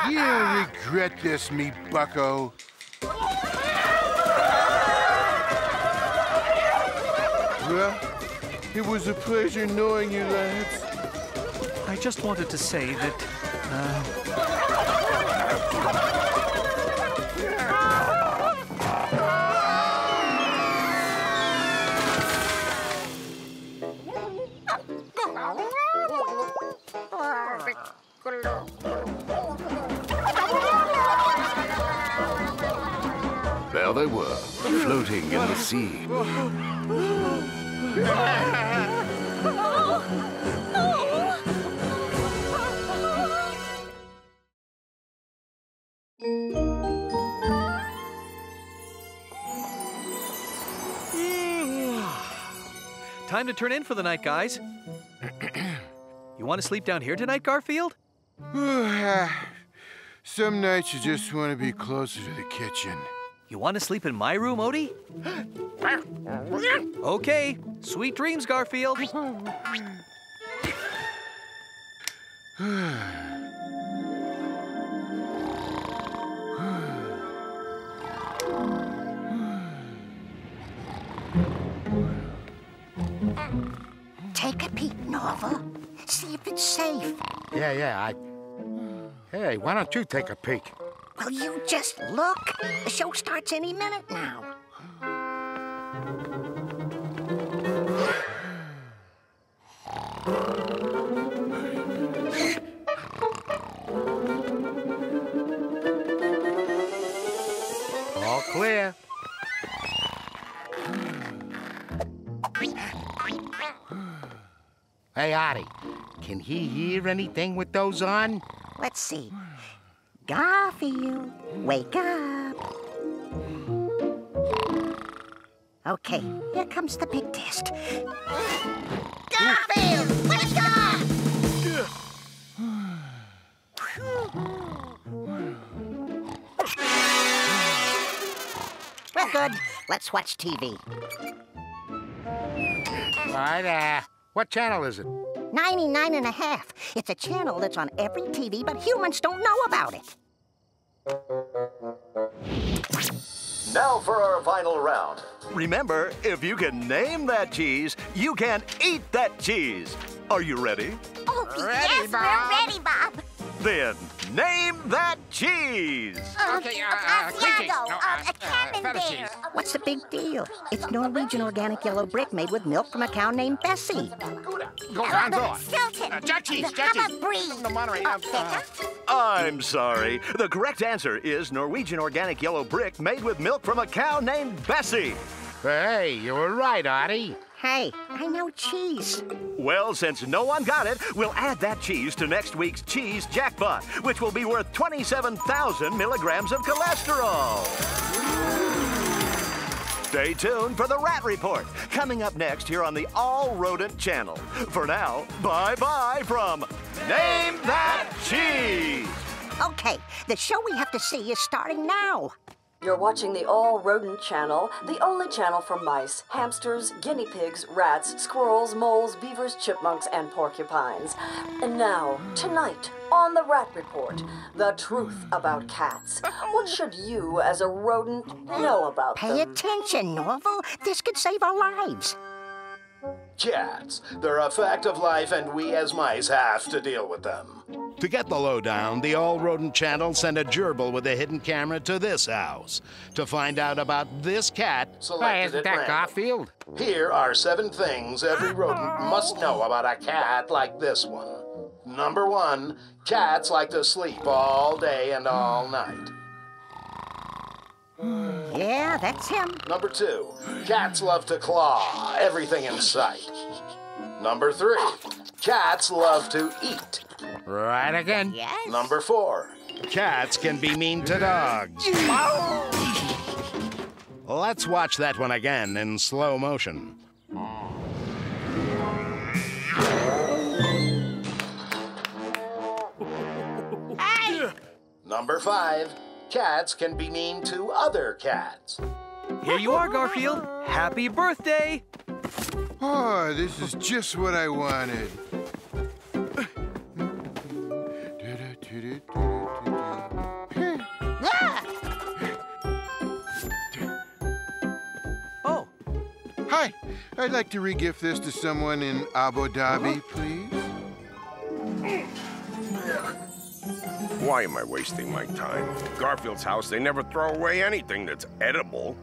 You'll regret this, me bucko. Well, it was a pleasure knowing you, lads. I just wanted to say that, There they were, floating in the sea. Time to turn in for the night, guys. You want to sleep down here tonight, Garfield? Some nights you just want to be closer to the kitchen. You want to sleep in my room, Odie? Okay. Sweet dreams, Garfield. Take a peek, Norval. See if it's safe. Yeah, Hey, why don't you take a peek? Well, you just look. The show starts any minute now. All clear. Hey, Odie, can he hear anything with those on? Let's see. Garfield, wake up. Okay, here comes the big test. Garfield, wake up! We're good. Let's watch TV. All right, what channel is it? 99.5. It's a channel that's on every TV, but humans don't know about it. Now for our final round. Remember, if you can name that cheese, you can eat that cheese. Are you ready? Oh, yes, we're ready, Bob. Then, name that cheese. What's the big deal? It's Norwegian organic yellow brick made with milk from a cow named Bessie. Jack cheese. I'm sorry. The correct answer is Norwegian organic yellow brick made with milk from a cow named Bessie. Hey, you were right, Odie. Hey, I know cheese. Well, since no one got it, we'll add that cheese to next week's cheese jackpot, which will be worth 27,000 milligrams of cholesterol. Stay tuned for the Rat Report, coming up next here on the All Rodent Channel. For now, bye-bye from Name That Cheese! Okay, the show we have to see is starting now. You're watching the All Rodent Channel, the only channel for mice, hamsters, guinea pigs, rats, squirrels, moles, beavers, chipmunks, and porcupines. And now, tonight, on the Rat Report, the truth about cats. What should you, as a rodent, know about them? Pay attention, Norval. This could save our lives. Cats. They're a fact of life, and we as mice have to deal with them. To get the lowdown, the All Rodent Channel sent a gerbil with a hidden camera to this house to find out about this cat. Selected at random. Garfield? Here are 7 things every rodent must know about a cat like this one. Number 1, cats like to sleep all day and all night. Yeah, that's him. Number 2, cats love to claw everything in sight. Number 3, cats love to eat. Right again. Yes. Number 4, Cats can be mean to dogs. Let's watch that one again in slow motion. Number 5, cats can be mean to other cats. Here you are, Garfield. Happy birthday! Oh, this is just what I wanted. Oh. Hi. I'd like to re-gift this to someone in Abu Dhabi, please. Why am I wasting my time? Garfield's house, they never throw away anything that's edible.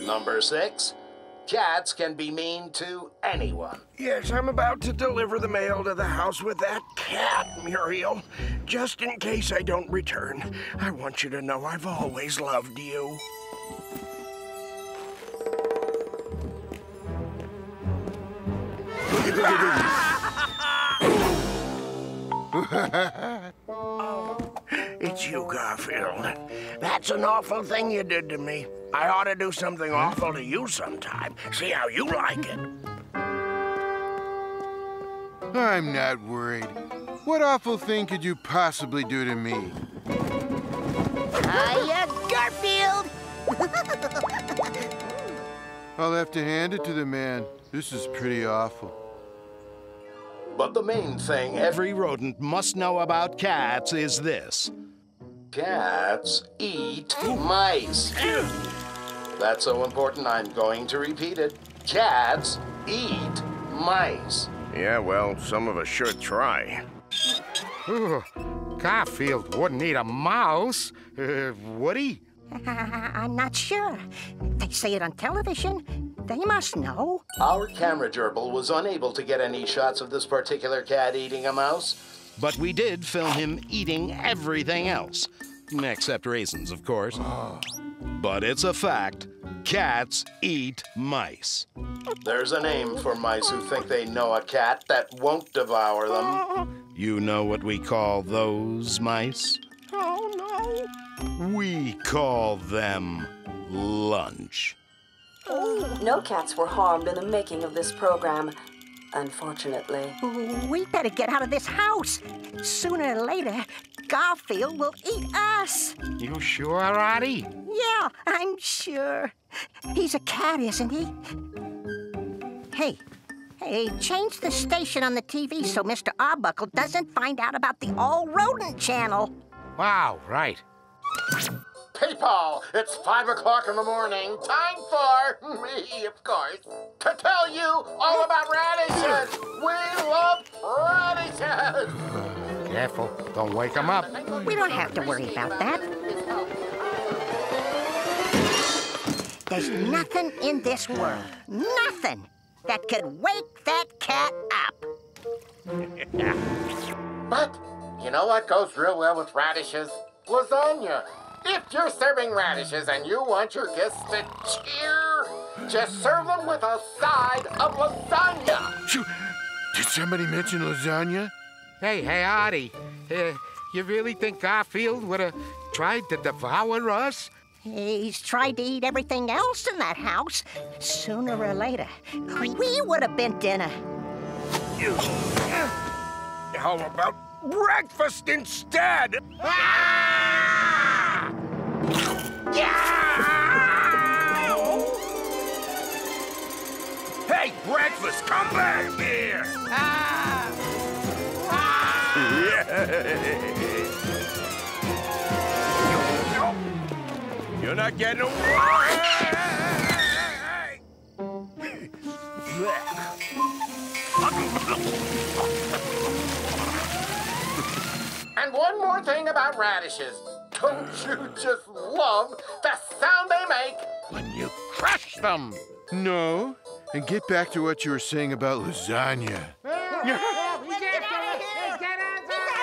Number 6, cats can be mean to anyone. Yes, I'm about to deliver the mail to the house with that cat, Muriel. Just in case I don't return, I want you to know I've always loved you. It's you, Garfield. That's an awful thing you did to me. I ought to do something awful to you sometime. See how you like it. I'm not worried. What awful thing could you possibly do to me? Hiya, Garfield! I'll have to hand it to the man. This is pretty awful. But the main thing Every rodent must know about cats is this. cats eat mice. That's so important, I'm going to repeat it. Cats eat mice. Yeah, well, some of us should try. Ooh, Garfield wouldn't eat a mouse, would he? I'm not sure. They say it on television. They must know. Our camera gerbil was unable to get any shots of this particular cat eating a mouse. But we did film him eating everything else. Except raisins, of course. But it's a fact. Cats eat mice. There's a name for mice who think they know a cat that won't devour them. You know what we call those mice? Oh, no. We call them lunch. No cats were harmed in the making of this program, unfortunately. We better get out of this house. Sooner or later, Garfield will eat us. You sure, Odie? Yeah, I'm sure. He's a cat, isn't he? Hey, change the station on the TV so Mr. Arbuckle doesn't find out about the All Rodent Channel. Wow, right. People, it's 5 o'clock in the morning. Time for me, of course, to tell you all about radishes. We love radishes. Careful, don't wake him up. We don't have to worry about that. There's nothing in this world, nothing, that could wake that cat up. But you know what goes real well with radishes? Lasagna. If you're serving radishes and you want your guests to cheer, Just serve them with a side of lasagna. Did somebody mention lasagna? Hey, Odie. You really think Garfield would have tried to devour us? He's tried to eat everything else in that house. Sooner or later, we would have been dinner. How about breakfast instead? Hey, breakfast, come back here! You're not getting away! And one more thing about radishes. Don't you just love the sound they make when you crush them? No. And get back to what you were saying about lasagna.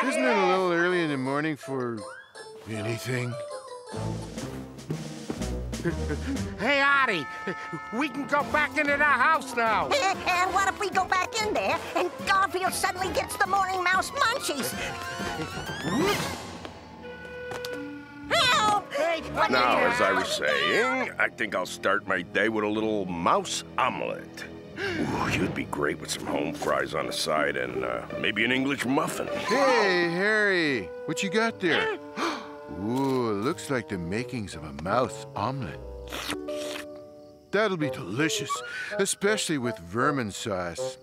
Isn't it a little early in the morning for anything? Hey, Odie, we can go back into the house now. And what if we go back in there and Garfield suddenly gets the morning mouse munchies? Help! Now, as I was saying, I think I'll start my day with a little mouse omelet. Ooh, you'd be great with some home fries on the side and maybe an English muffin. Hey, Harry, what you got there? Ooh, it looks like the makings of a mouse omelet. That'll be delicious, especially with vermin sauce.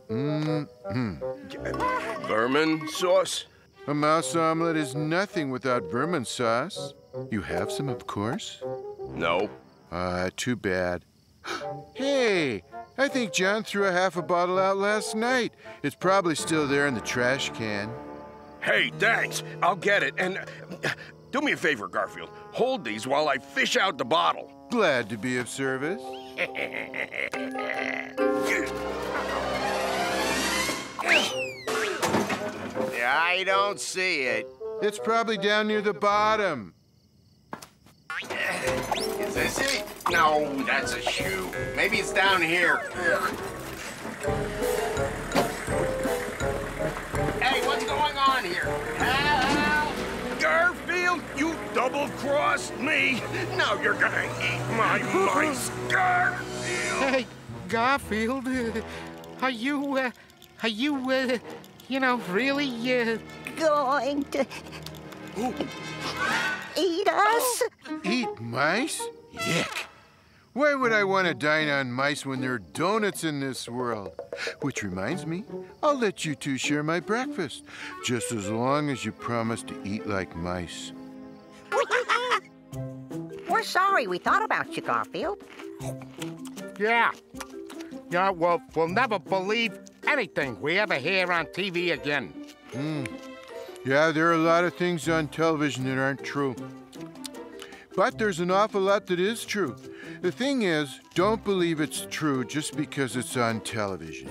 Vermin sauce? A mouse omelet is nothing without vermin sauce. You have some, of course? No. Too bad. Hey, I think John threw half a bottle out last night. It's probably still there in the trash can. Hey, thanks. I'll get it. And do me a favor, Garfield. Hold these while I fish out the bottle. Glad to be of service. I don't see it. It's probably down near the bottom. Is this it? No, that's a shoe. Maybe it's down here. Hey, what's going on here? Help! Garfield, you double-crossed me. Now you're gonna eat my mice, Garfield. Hey, Garfield, are you, really, Going to eat us? Eat mice? Yuck. Why would I want to dine on mice when there are donuts in this world? Which reminds me, I'll let you two share my breakfast, just as long as you promise to eat like mice. We're sorry we thought about you, Garfield. Yeah, well, we'll never believe anything we ever hear on TV again. Yeah, there are a lot of things on television that aren't true. But there's an awful lot that is true. The thing is, don't believe it's true just because it's on television.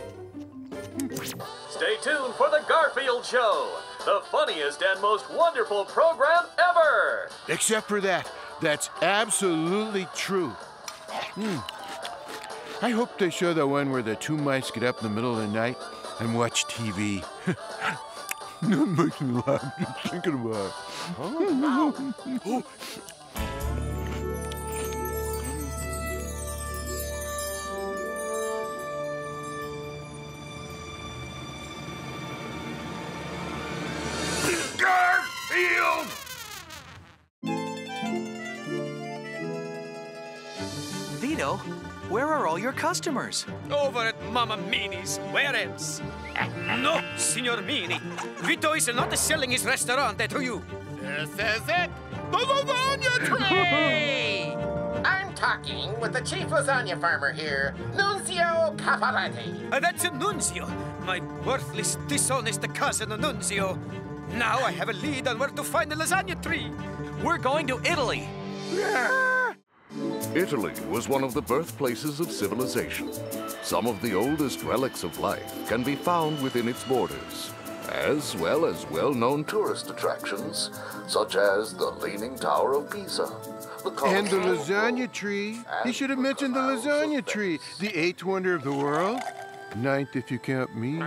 Stay tuned for The Garfield Show, the funniest and most wonderful program ever! Except for that. That's absolutely true. I hope they show the one where the two mice get up in the middle of the night and watch TV. I'm making me laugh just thinking about it. Garfield! Vito, where are all your customers? Over at Mama Mini's. Where else? No, Signor Mini. Vito is not selling his restaurant to you. This is it. The lasagna tree! I'm talking with the chief lasagna farmer here, Nunzio Cavalletti. That's Nunzio, my worthless, dishonest cousin Nunzio. Now I have a lead on where to find the lasagna tree. We're going to Italy. Italy was one of the birthplaces of civilization. Some of the oldest relics of life can be found within its borders, as well as well-known tourist attractions, such as the Leaning Tower of Pisa, And the lasagna tree. He should have mentioned the lasagna tree. The 8th wonder of the world. 9th if you count me. We've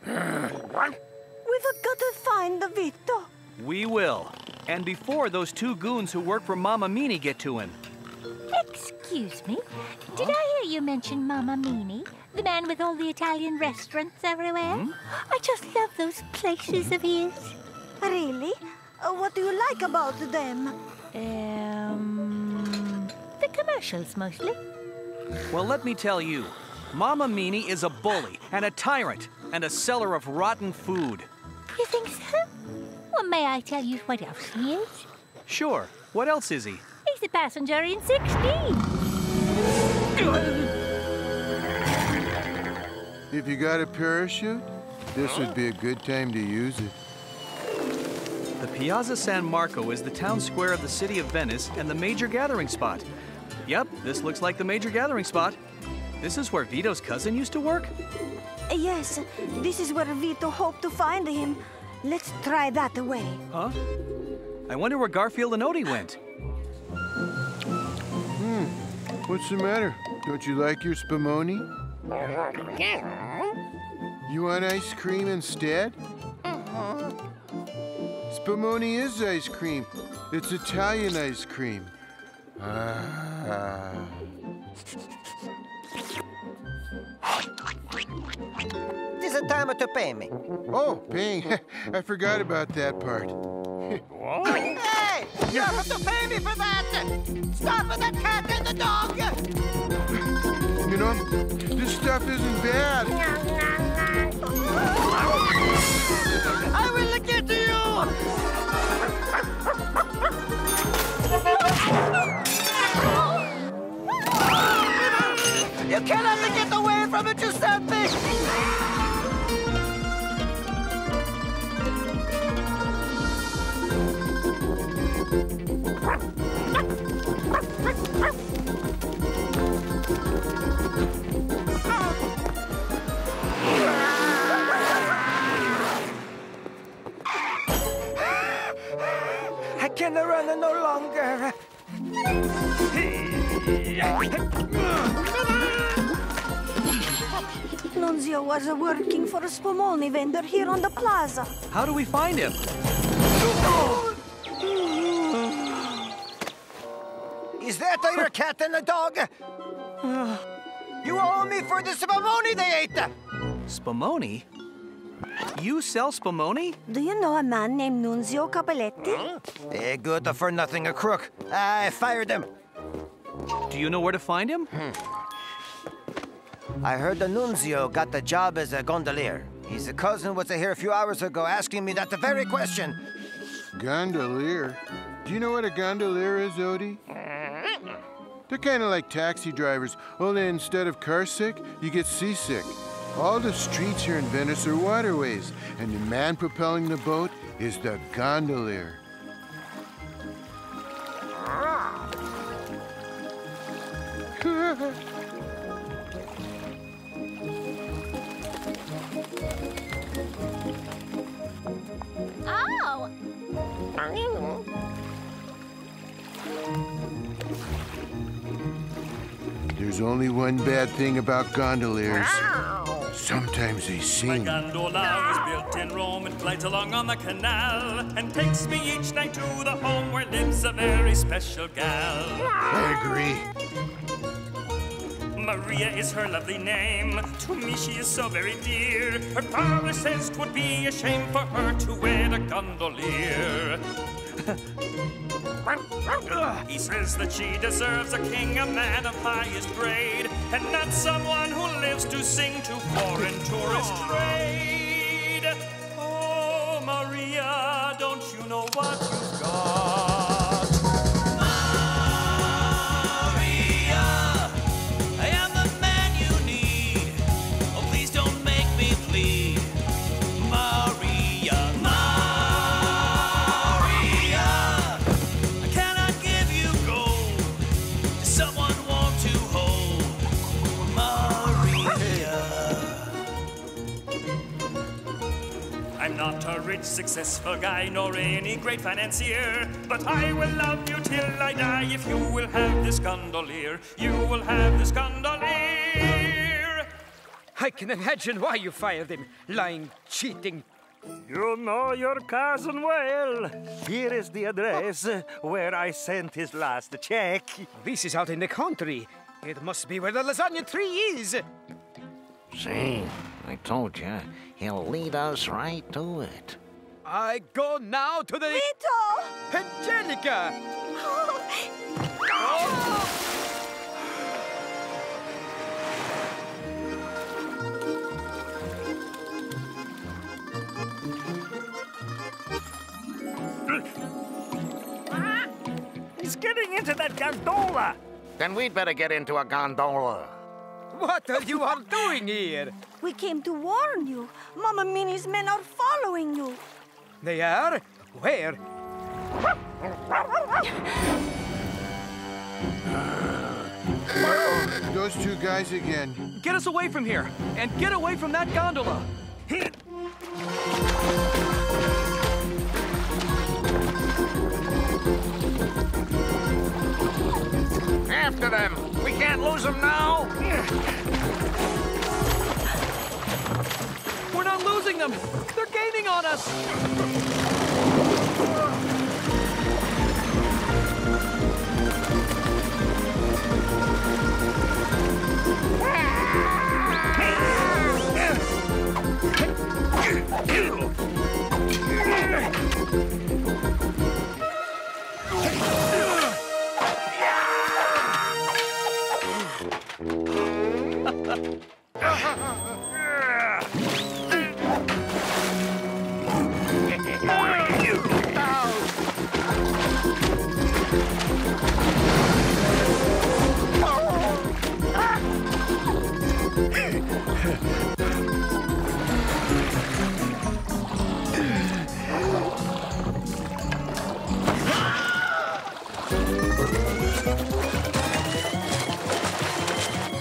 got to find Vito. We will. And before those 2 goons who work for Mamma Mini get to him. Excuse me, did I hear you mention Mamma Mini? The man with all the Italian restaurants everywhere? I just love those places of his. Really? What do you like about them? The commercials, mostly. Well, let me tell you, Mamma Mini is a bully and a tyrant and a seller of rotten food. You think so? Well, may I tell you what else he is? Sure. What else is he? He's a passenger in 16. If you got a parachute, this would be a good time to use it. The Piazza San Marco is the town square of the city of Venice and the major gathering spot. Yep, this looks like the major gathering spot. This is where Vito's cousin used to work? Yes, this is where Vito hoped to find him. Let's try that way. Huh? I wonder where Garfield and Odie went. What's the matter? Don't you like your spumoni? You want ice cream instead? Spumoni is ice cream. It's Italian ice cream. This is the time to pay me. Oh, paying. I forgot about that part. Hey! You have to pay me for that! Stop with that cat and the dog! You know, this stuff isn't bad. I will get to you! You cannot get away from it, you selfish! I can't run no longer. Nunzio was working for a spumoni vendor here on the plaza. How do we find him? Is that your cat and a dog? You owe me for the spumoni they ate! Spumoni? You sell spumoni? Do you know a man named Nunzio Capelletti? A good for nothing a crook. I fired him. Do you know where to find him? I heard the Nunzio got the job as a gondolier. His cousin was here a few hours ago asking me that very question. Gondolier? Do you know what a gondolier is, Odie? They're kind of like taxi drivers, only instead of car sick, you get seasick. All the streets here in Venice are waterways, and the man propelling the boat is the gondolier. Oh! There's only one bad thing about gondoliers. Sometimes they My sing. gondola was built in Rome and glides along on the canal and takes me each night to the home where lives a very special gal. I agree. Maria is her lovely name. To me she is so very dear. Her father says 'twould be a shame for her to wed a gondolier. He says that she deserves a king, a man of highest grade, and not someone who lives to sing to foreign tourist trade. Oh, Maria, don't you know what you've got? Maria, I am the man you need. Oh, please don't make me plead. Maria, Maria, I cannot give you gold to someone want to hold. Maria. not a rich, successful guy, nor any great financier. But I will love you till I die if you will have this gondolier. You will have this gondolier. I can imagine why you fired him. Lying, cheating. You know your cousin well. Here is the address where I sent his last check. This is out in the country. It must be where the lasagna tree is. See, I told you, he'll lead us right to it. I go now to the... Vito! Angelica! He's getting into that gondola. Then we'd better get into a gondola. What are you all doing here? We came to warn you. Mama Minnie's men are following you. They are? Where? Those two guys again. Get us away from here, and get away from that gondola. After them! We can't lose them now! We're not losing them! They're gaining on us!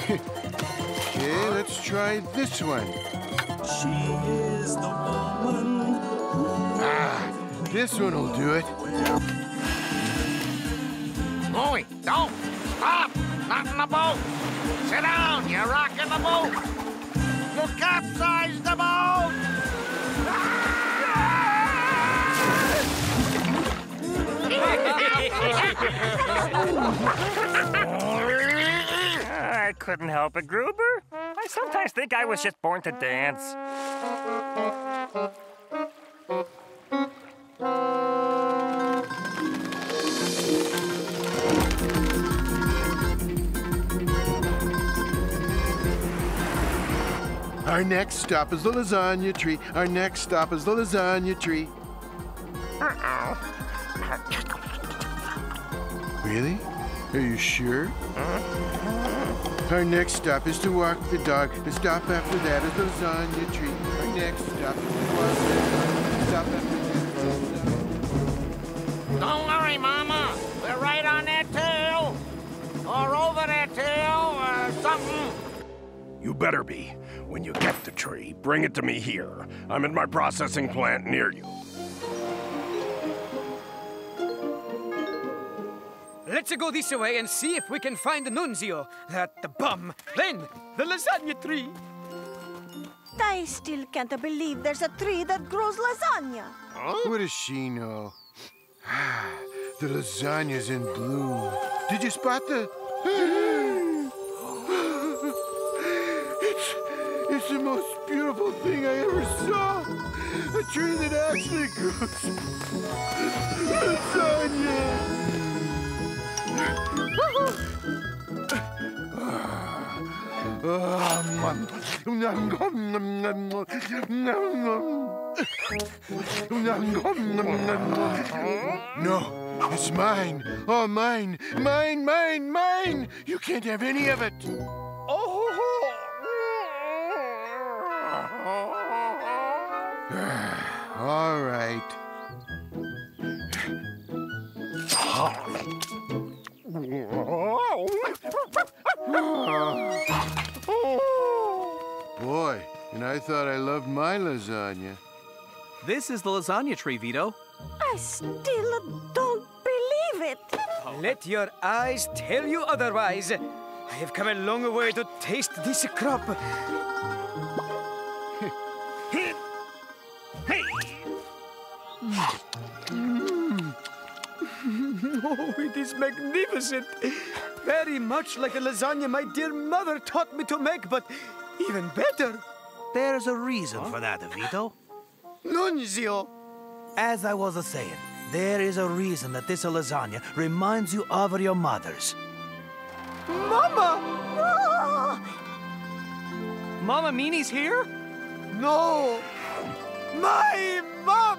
Okay, let's try this one. She is the woman. This one will do it. Louie, don't! Stop! Not in the boat! Sit down! You're rocking the boat! You capsized the boat! I couldn't help it, Gruber. I sometimes think I was just born to dance. Our next stop is the lasagna tree. Our next stop is the lasagna tree. Really? Are you sure? Our next stop is to walk the dog. The stop after that is the lasagna tree. Our next stop is to walk the dog. Stop after Don't worry, Mama. We're right on that tail. Or over that tail, or something. You better be. When you get the tree, bring it to me here. I'm at my processing plant near you. Let's go this way and see if we can find the Nunzio, the bum, then the lasagna tree. I still can't believe there's a tree that grows lasagna. What does she know? The lasagna's in bloom. Did you spot the... It's the most beautiful thing I ever saw. A tree that actually grows lasagna. No, it's mine. All mine. Mine, mine, mine. You can't have any of it. All right. Boy, and I thought I loved my lasagna. This is the lasagna tree, Vito. I still don't believe it. Let your eyes tell you otherwise. I have come a long way to taste this crop. Oh, it is magnificent. Very much like a lasagna my dear mother taught me to make, but even better. There's a reason for that, Vito. Nunzio! As I was saying, there is a reason that this lasagna reminds you of your mother's. Mama! Mama Meanie's here? No! My mom!